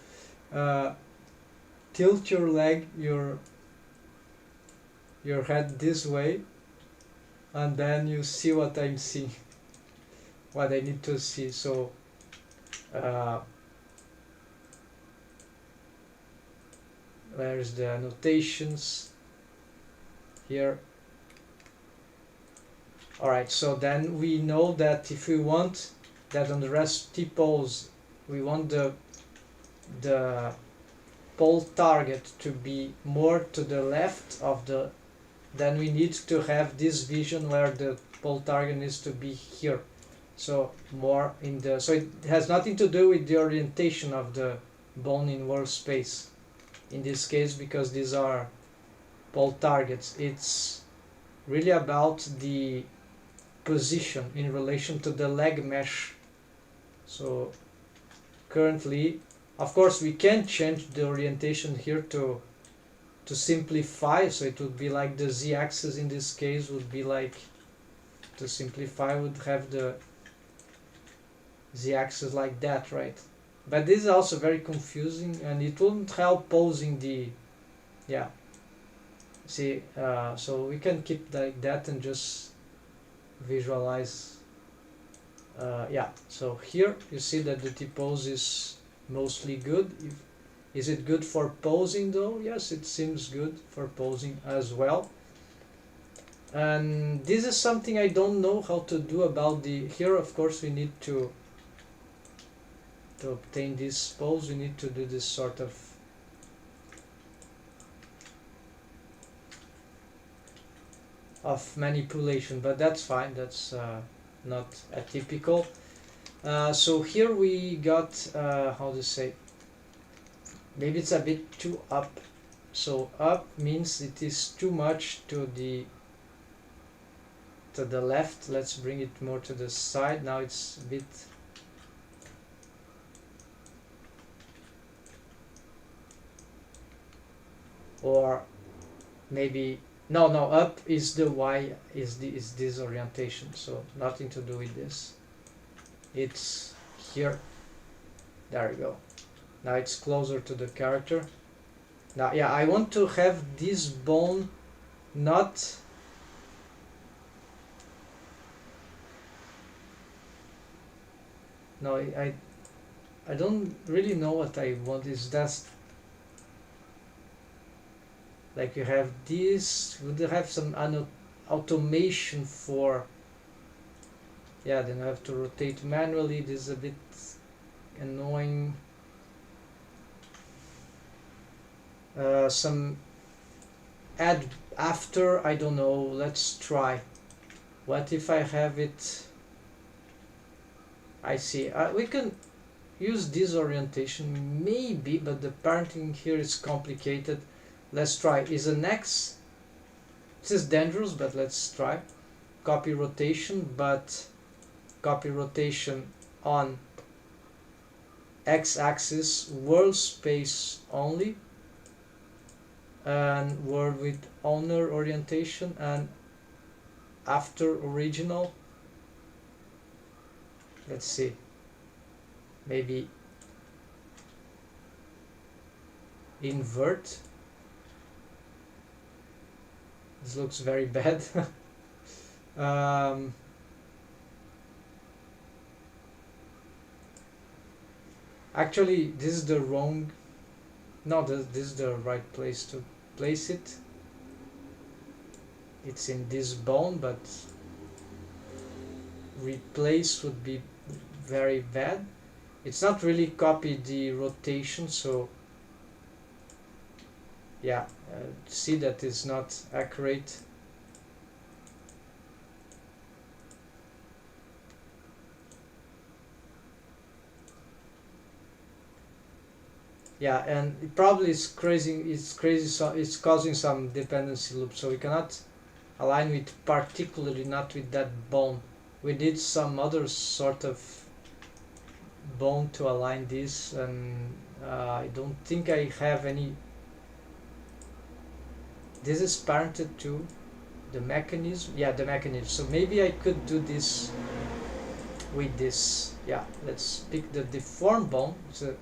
tilt your leg, your head this way, and then you see what I'm seeing, what I need to see. So there's the annotations here. Alright, so then we know that if we want that on the rest T-pose, we want the pole target to be more to the left of the, then we need to have this vision where the pole target needs to be here. So more in the, so it has nothing to do with the orientation of the bone in world space in this case, because these are pole targets. It's really about the position in relation to the leg mesh. So currently, of course, we can change the orientation here to simplify, so it would be like the z-axis in this case would be like, to simplify, would have the z-axis like that, right? But this is also very confusing, and it wouldn't help posing the, see, so we can keep like that and just visualize. So here you see that the T-pose is mostly good. Is it good for posing though? Yes, it seems good for posing as well. And this is something I don't know how to do about the, here of course we need to obtain this pose, we need to do this sort of manipulation, but that's fine. That's not atypical. So here we got how to say, maybe it's a bit too up. So up means it is too much to the left. Let's bring it more to the side. Now it's a bit, or maybe no, up is the Y, is this orientation, so nothing to do with this. It's here. There we go. Now it's closer to the character. Now yeah, I want to have this bone not no, I don't really know what I want. Is that like you have this, would you have some automation for, yeah, then I have to rotate manually. This is a bit annoying. Some add after, I don't know, let's try. What if I have it, I see, we can use this orientation maybe, but the parenting here is complicated. Let's try, is an X, this is dangerous, but let's try. Copy rotation, but copy rotation on x-axis, world space only, and world with owner orientation, and after original, let's see, maybe invert. This looks very bad. Actually, this is the wrong, no, this is the right place to place it. It's in this bone, but replace would be very bad. It's not really copy the rotation, so yeah, see that is not accurate. Yeah, and it probably is crazy. So it's causing some dependency loop. So we cannot align with, particularly not with that bone. We need some other sort of bone to align this, and I don't think I have any. This is parented to the mechanism. Yeah, the mechanism. So maybe I could do this with this. Yeah, let's pick the deform bone. So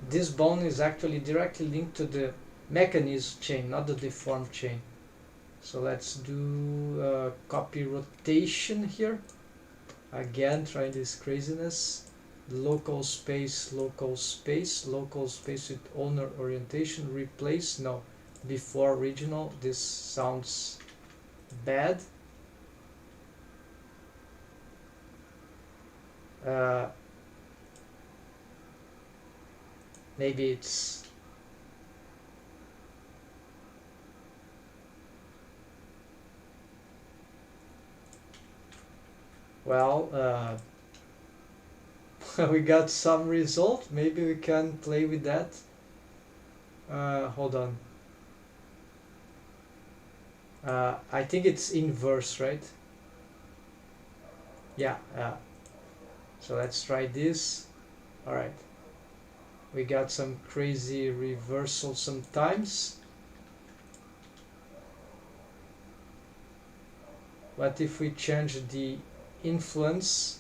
this bone is actually directly linked to the mechanism chain, not the deform chain. So let's do copy rotation here. Again, trying this craziness. Local space, local space, local space with owner orientation. Replace, no, before original. This sounds bad. Maybe it's well, we got some result. Maybe we can play with that. Hold on. I think it's inverse, right? Yeah. So let's try this. All right. We got some crazy reversal sometimes. What if we change the influence?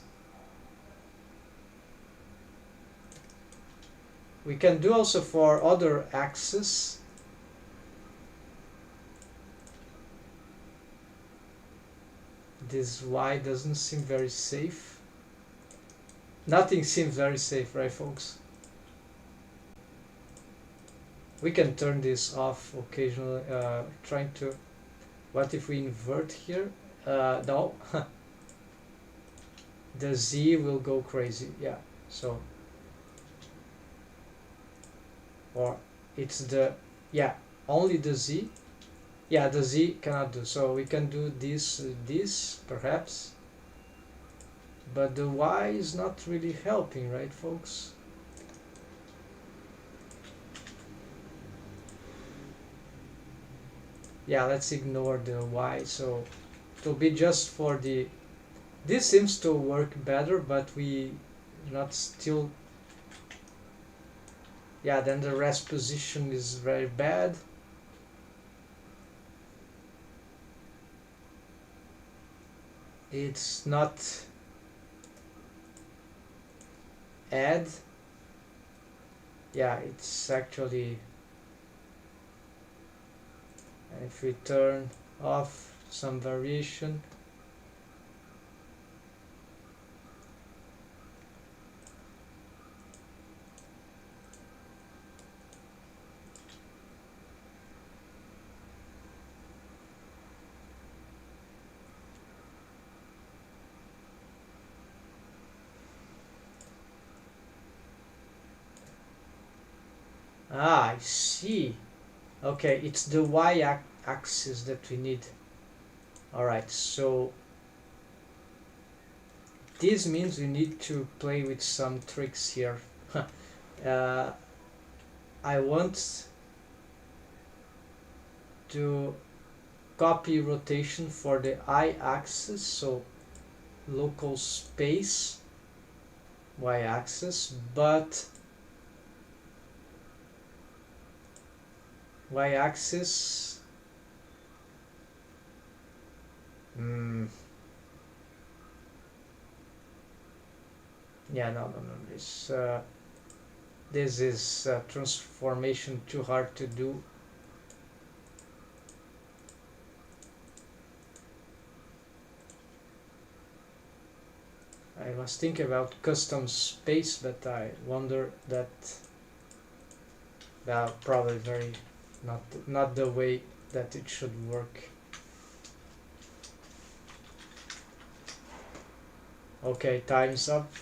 We can do also for other axes. This Y doesn't seem very safe. Nothing seems very safe, right, folks? We can turn this off occasionally, trying to, what if we invert here? No. The Z will go crazy, yeah, so, or it's the, yeah, only the Z, yeah, the Z cannot do, so we can do this, this perhaps, but the Y is not really helping, right, folks? Yeah, let's ignore the Y. So it'll be just for the, this seems to work better, but we not still, yeah, then the rest position is very bad. It's not add, yeah, it's actually, if we turn off some variation, I see. Okay, it's the y-axis that we need. Alright, so this means we need to play with some tricks here. uh, I want to copy rotation for the y-axis, so local space y-axis, but y-axis, yeah, no, this is transformation too hard to do. I was thinking about custom space, but I wonder that probably very not the way that it should work. Okay, time's up.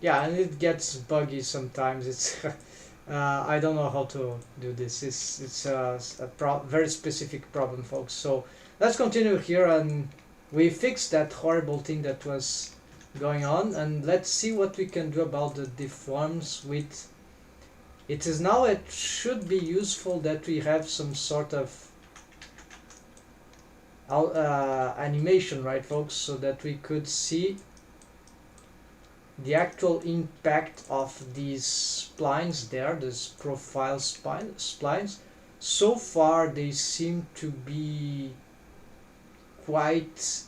Yeah, and it gets buggy sometimes. It's I don't know how to do this. It's a very specific problem, folks. So let's continue here, and we fixed that horrible thing that was going on, and let's see what we can do about the deforms with. It is now, it should be useful that we have some sort of animation, right, folks, so that we could see the actual impact of these splines there, these profile splines. So far they seem to be quite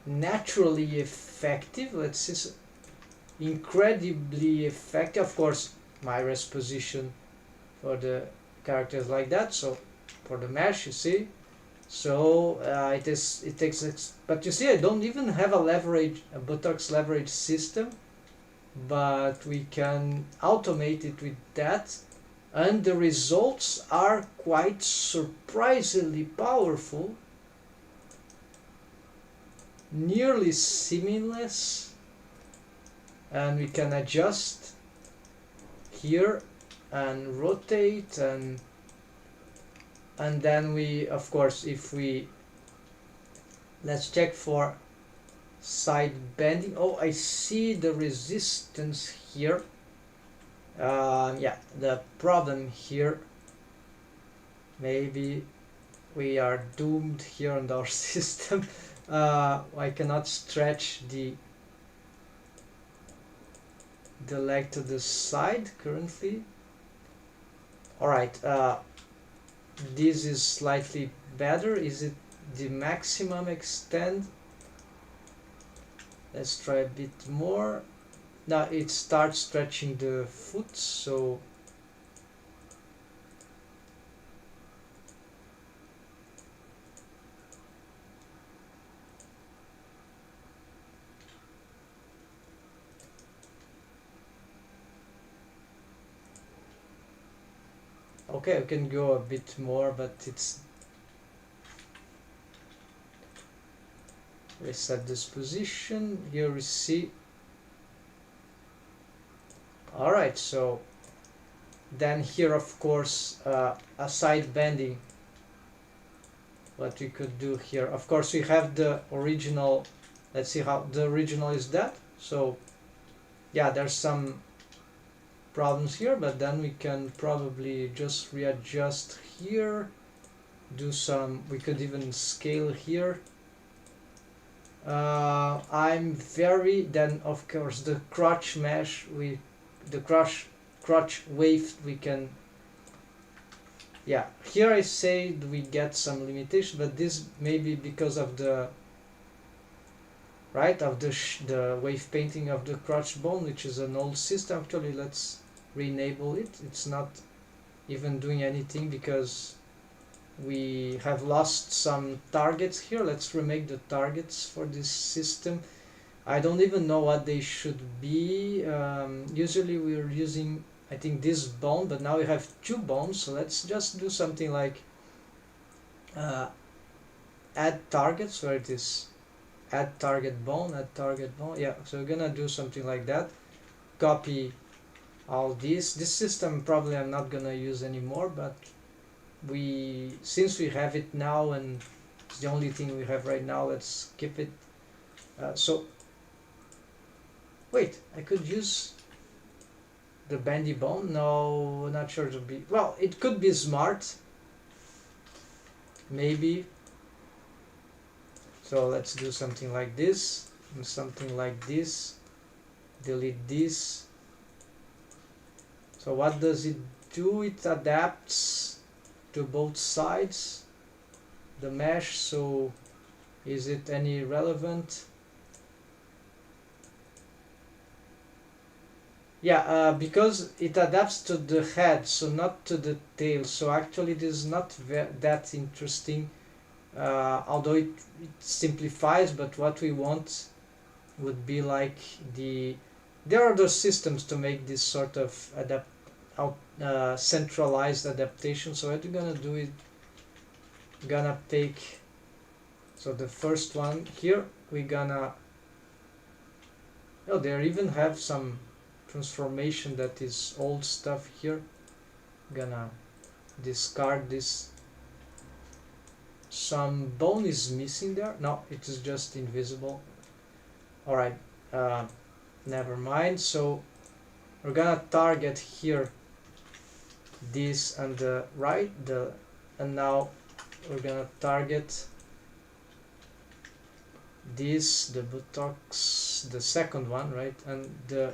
naturally effective. Let's see, incredibly effective. Of course, my rest position for the characters like that, so for the mesh, you see. So it takes, but you see, I don't even have a buttocks leverage system, but we can automate it with that, and the results are quite surprisingly powerful, nearly seamless, and we can adjust here and rotate, and then we, of course, if we, let's check for side bending. Oh, I see the resistance here. Yeah, the problem here, maybe we are doomed here on our system. I cannot stretch the leg to the side currently. Alright, this is slightly better. Is it the maximum extent? Let's try a bit more. Now it starts stretching the foot, so okay, we can go a bit more, but it's reset this position. Here we see. Alright, so then here of course a side bending. What we could do here, of course we have the original. Let's see how the original is that. So yeah, there's some problems here, but then we can probably just readjust here, do some, we could even scale here. I'm very, then of course the crotch mesh, the crotch wave we can, yeah, here I say we get some limitation, but this may be because of the right of the wave painting of the crotch bone, which is an old system. Actually, let's re-enable it. It's not even doing anything because we have lost some targets here. Let's remake the targets for this system. I don't even know what they should be. Usually we're using, I think, this bone, but now we have two bones, so let's just do something like add targets. Where it is, add target bone, yeah, so we're gonna do something like that. Copy all this system probably I'm not gonna use anymore, but since we have it now and it's the only thing we have right now, let's keep it. So wait, I could use the bendy bone. No, not sure to be, well, it could be smart maybe. So let's do something like this and something like this. Delete this. So what does it do? It adapts to both sides the mesh. So is it any relevant? Yeah, because it adapts to the head, so not to the tail. So actually this is not that interesting, although it simplifies, but what we want would be like there are those systems to make this sort of centralized adaptation. So what we're gonna do is gonna take, so the first one here, we're gonna, oh, they even have some transformation that is old stuff here. Gonna discard this. Some bone is missing there. No, it is just invisible. Alright, never mind. So we're gonna target here this and the right, and now we're gonna target this, the buttocks, the second one, right, and the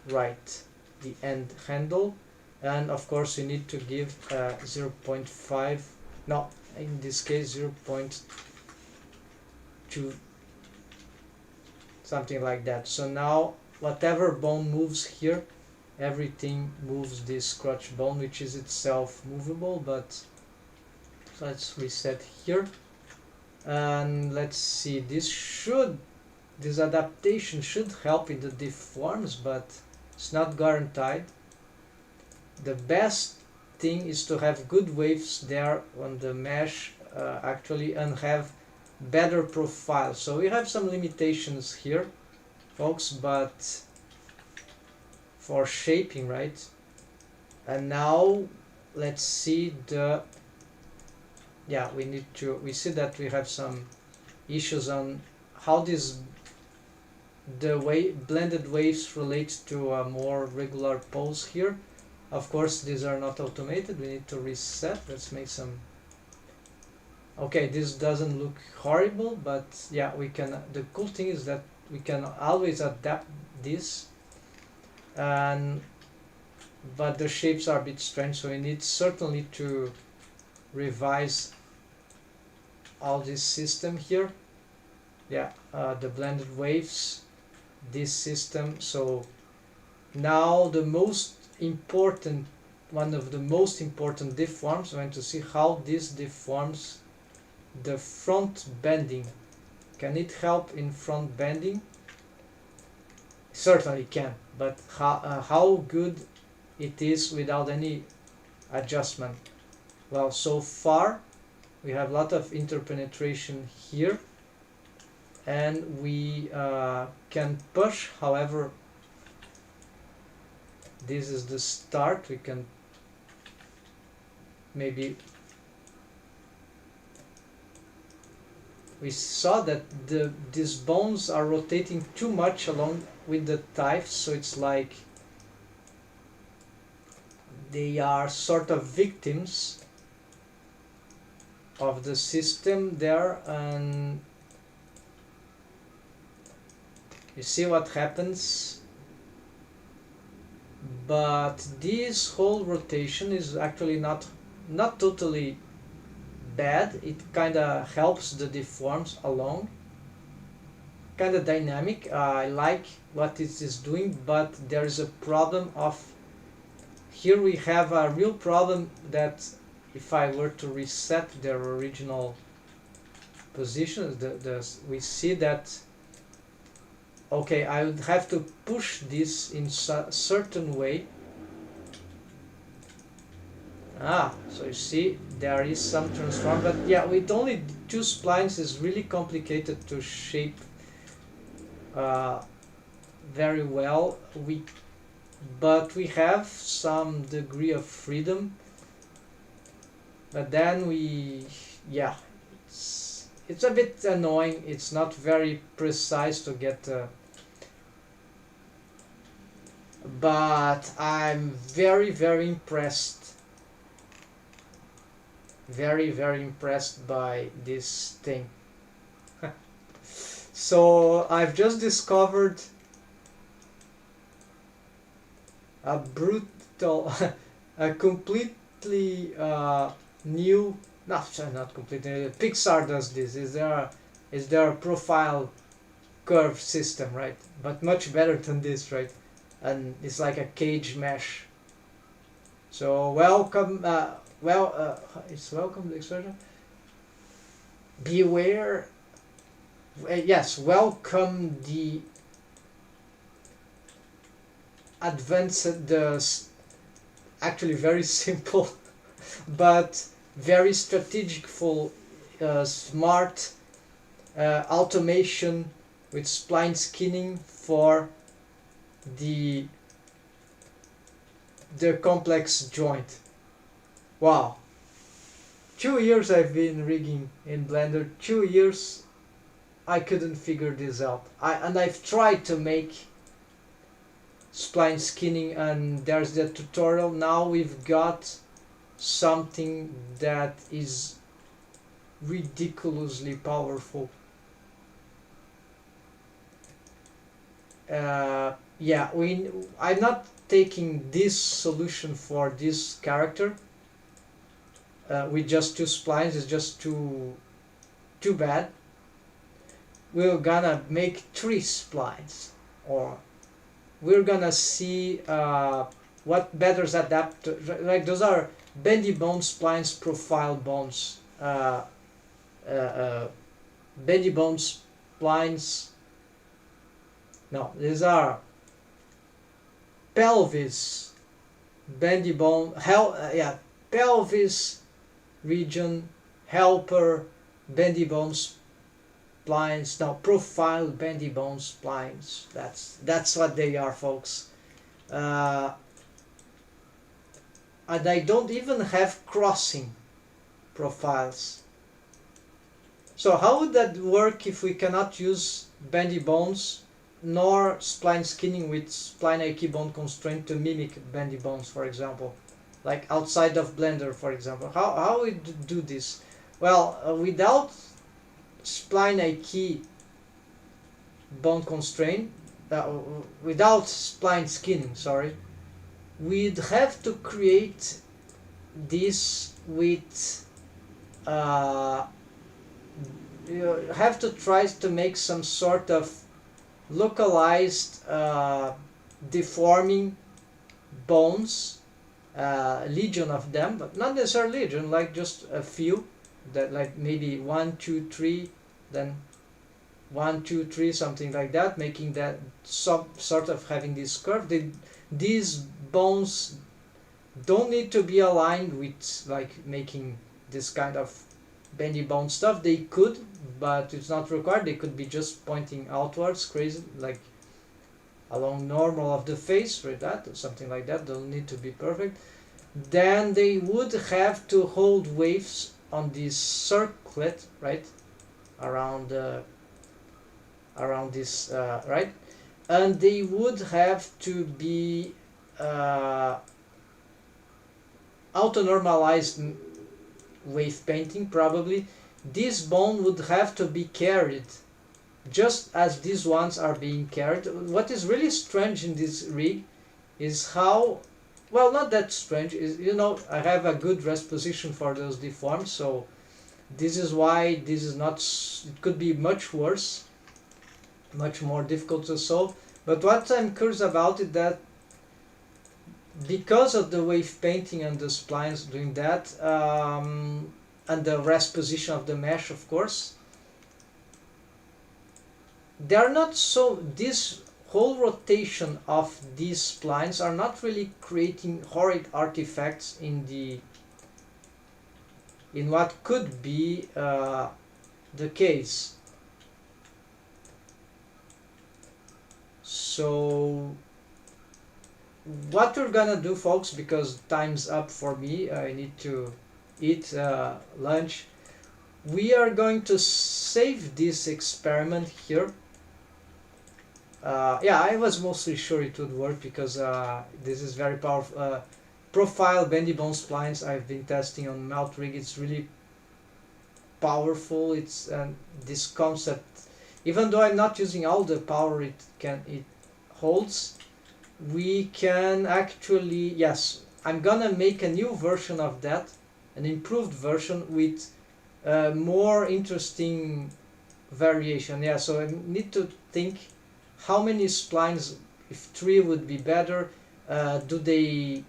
right, the end handle. And of course you need to give 0.5, no, in this case 0.2, something like that. So now whatever bone moves here, everything moves this crotch bone, which is itself movable. But so let's reset here, and let's see, this adaptation should help in the deforms, but it's not guaranteed. The best thing is to have good waves there on the mesh actually, and have better profile. So we have some limitations here, folks, but for shaping, right? And now let's see yeah, we see that we have some issues on how the way blended waves relate to a more regular pose here. Of course these are not automated, we need to reset. Let's make some, okay, this doesn't look horrible, but yeah, we can, the cool thing is that we can always adapt this, but the shapes are a bit strange, so we need certainly to revise all this system here. Yeah, the blended waves, this system. So now one of the most important deforms, I'm going to see how this deforms the front bending. Can it help in front bending? Certainly can, but how good it is without any adjustment. Well, so far we have a lot of interpenetration here, and we can push. However, this is the start. We can maybe, we saw that these bones are rotating too much along with the types, so it's like they are sort of victims of the system there, and you see what happens. But this whole rotation is actually not totally bad. It kind of helps the deforms along, kind of dynamic. I like what it is doing, but there is a problem of, here we have a real problem that if I were to reset their original positions, we see that, okay, I would have to push this in a certain way. So you see there is some transform, but yeah, with only 2 splines is really complicated to shape very well. But we have some degree of freedom, but then yeah, it's a bit annoying. It's not very precise to get but I'm very, very impressed, very, very impressed by this thing. So I've just discovered a brutal a completely new, not completely, Pixar does this. Is there a profile curve system, right? But much better than this, right? And it's like a cage mesh. So welcome, it's welcome the expression. Beware, yes, welcome the advanced, actually very simple, but very strategicful, smart automation with spline skinning for the complex joint. Wow. 2 years I've been rigging in Blender. 2 years I couldn't figure this out. I've tried to make spline skinning, and there's the tutorial. Now we've got something that is ridiculously powerful. Yeah, I'm not taking this solution for this character with just 2 splines. It's just too bad. We're gonna make 3 splines, or we're gonna see what better's adapt. Like, those are bendy bone splines, profile bones, bendy bone splines. No, these are pelvis, bendy bone, pelvis region, helper, bendy bone splines. Now, profile bendy bone splines. That's what they are, folks. And I don't even have crossing profiles. So how would that work if we cannot use bendy bones nor spline skinning with spline IK bone constraint to mimic bendy bones, for example, like outside of Blender, for example? How we do this? Well, without spline IK bone constraint, without spline skinning, sorry, we'd have to create this with you have to try to make some sort of localized deforming bones, legion of them, but not necessarily legion, like just a few, that like maybe 1, 2, 3, then 1, 2, 3, something like that, making that sort of having this curve. These bones don't need to be aligned with like making this kind of bendy bone stuff. They could, but it's not required. They could be just pointing outwards, crazy, like along normal of the face, right? That or something like that. Don't need to be perfect. Then they would have to hold waves on this circlet, right, around around this, right, and they would have to be auto-normalized wave painting probably. This bone would have to be carried just as these ones are being carried. What is really strange in this rig is how, well, not that strange, is, you know, I have a good rest position for those deforms, so this is why this is not, it could be much worse, much more difficult to solve. But what I'm curious about is that because of the wave painting and the splines doing that, and the rest position of the mesh, of course, they are not so, this whole rotation of these splines are not really creating horrid artifacts in the, in what could be the case. So what we're gonna do, folks, because time's up for me, I need to eat lunch, we are going to save this experiment here. Yeah, I was mostly sure it would work because this is very powerful. Profile bendy bone splines I've been testing on mouth rig. It's really powerful. It's this concept, even though I'm not using all the power it holds, we can actually, yes, I'm gonna make a new version of that, an improved version with more interesting variation. Yeah, so I need to think how many splines, if 3 would be better. Do they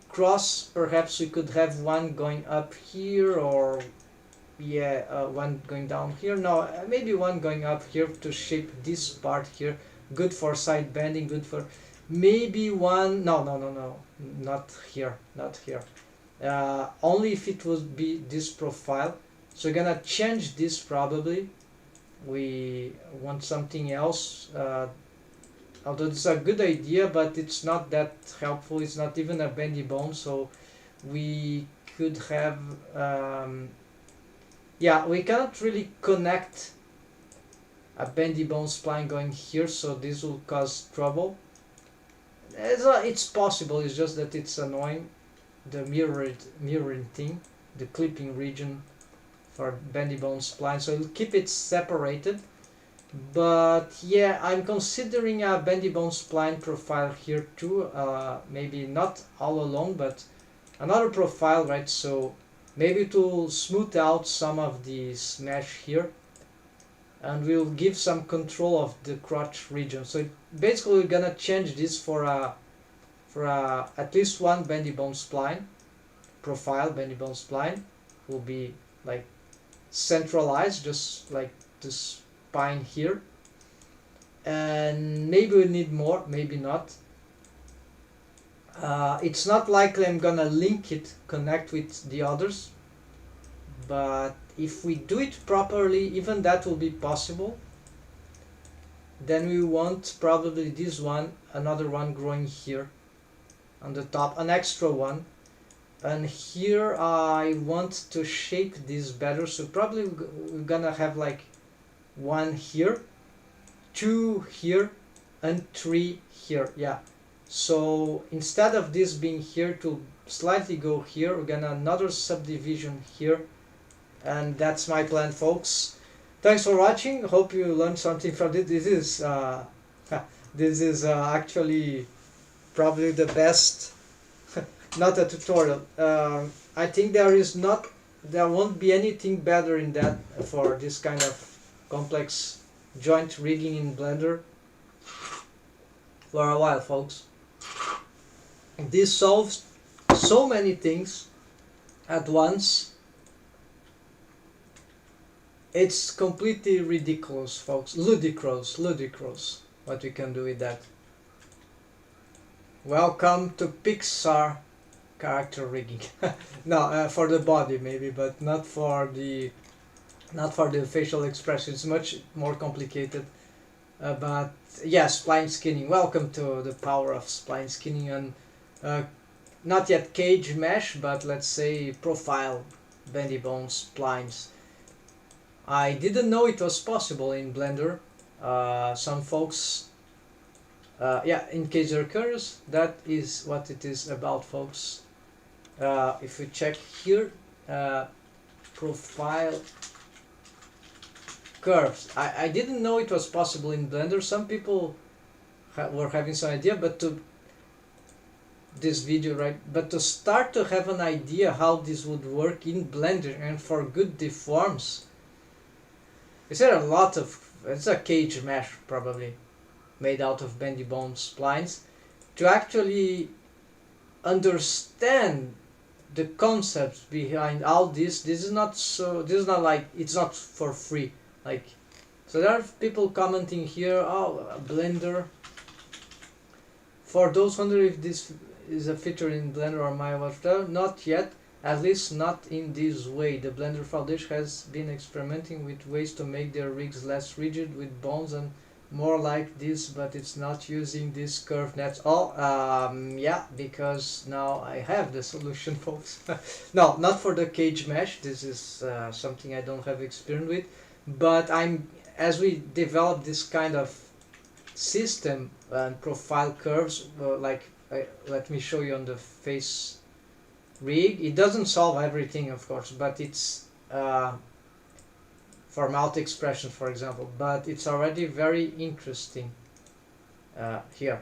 cross? Perhaps we could have one going up here, or yeah, one going down here. No, maybe one going up here to shape this part here. Good for side bending, good for, maybe one, no, not here, not here. Only if it would be this profile. So we're gonna change this probably. We want something else, although it's a good idea, but it's not that helpful. It's not even a bendy bone, so we could have, yeah, we cannot really connect a bendy bone spline going here, so this will cause trouble. It's possible, it's just that it's annoying, the mirroring thing, the clipping region for bendy bone spline, so it'll keep it separated. But yeah, I'm considering a bendy bone spline profile here too, maybe not all along, but another profile, right? So maybe to smooth out some of this mesh here, and we'll give some control of the crotch region. So basically we're gonna change this for at least one bendy bone spline profile. Bendy bone spline will be like centralized, just like this spine here, and maybe we need more, maybe not. It's not likely I'm gonna link it, connect with the others, but if we do it properly, even that will be possible. Then we want probably this one, another one growing here on the top, an extra one, and here I want to shape this better, so probably we're gonna have like one here, 2 here, and 3 here. Yeah, so instead of this being here to slightly go here, we're gonna another subdivision here, and that's my plan, folks. Thanks for watching. Hope you learned something from it. This is actually probably the best not a tutorial. I think there won't be anything better in that for this kind of complex joint rigging in Blender for a while, folks. This solves so many things at once. It's completely ridiculous, folks. Ludicrous what we can do with that. Welcome to Pixar. character rigging. No, for the body maybe, but not for the facial expression. It's much more complicated. But yeah, spline skinning. Welcome to the power of spline skinning, and not yet cage mesh, but let's say profile bendy bone splines. I didn't know it was possible in Blender. Some folks, yeah, in case you're curious, that is what it is about, folks. If we check here, profile curves. I didn't know it was possible in Blender. Some people were having some idea, but to this video, right? But to start to have an idea how this would work in Blender and for good deforms, is there a lot of, it's a cage mesh probably made out of bendy bone splines, to actually understand the concepts behind all this. This is not like, it's not for free. Like, so there are people commenting here, oh, Blender. For those wondering if this is a feature in Blender or my whatever, not yet, at least not in this way. The Blender Foundation has been experimenting with ways to make their rigs less rigid with bones and more like this, but it's not using this curved nets. Oh, yeah, because now I have the solution, folks. No, not for the cage mesh. This is something I don't have experience with, but as we develop this kind of system and profile curves, let me show you on the face rig. It doesn't solve everything, of course, but it's for mouth expression, for example, but it's already very interesting here.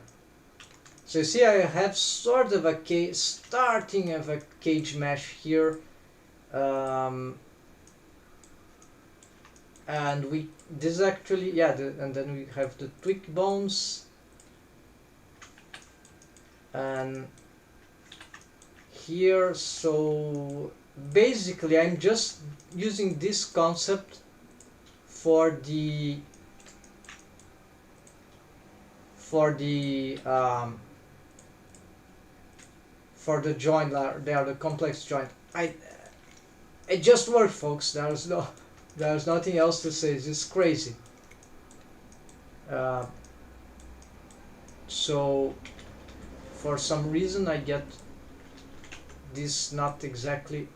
So you see, I have sort of a starting of a cage mesh here, and this actually, yeah, and then we have the tweak bones, and here, so basically I'm just using this concept for the joint. They are the complex joint. It just worked, folks. There's nothing else to say. It's just crazy. So for some reason I get this not exactly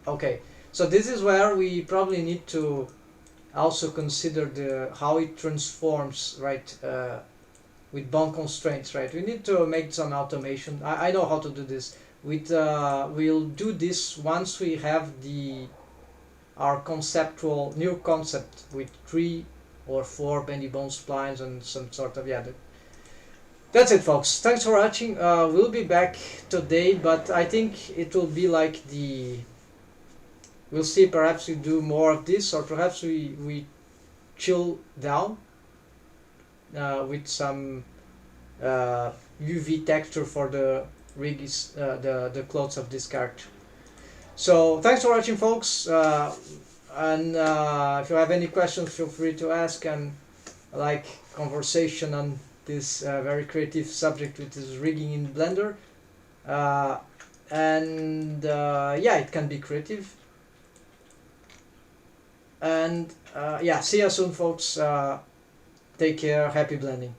okay. So this is where we probably need to also consider how it transforms, right, with bone constraints, right? We need to make some automation. I know how to do this. We'll do this once we have our conceptual new concept with 3 or 4 bendy bone splines and some sort of, yeah. That's it, folks. Thanks for watching. We'll be back today, but I think it will be like we'll see, perhaps we do more of this, or perhaps we chill down with some UV texture for the rig, the clothes of this character. So thanks for watching, folks, and if you have any questions, feel free to ask, and like conversation on this very creative subject, which is rigging in Blender, and yeah, it can be creative. And yeah, see you soon, folks. Take care. Happy blending.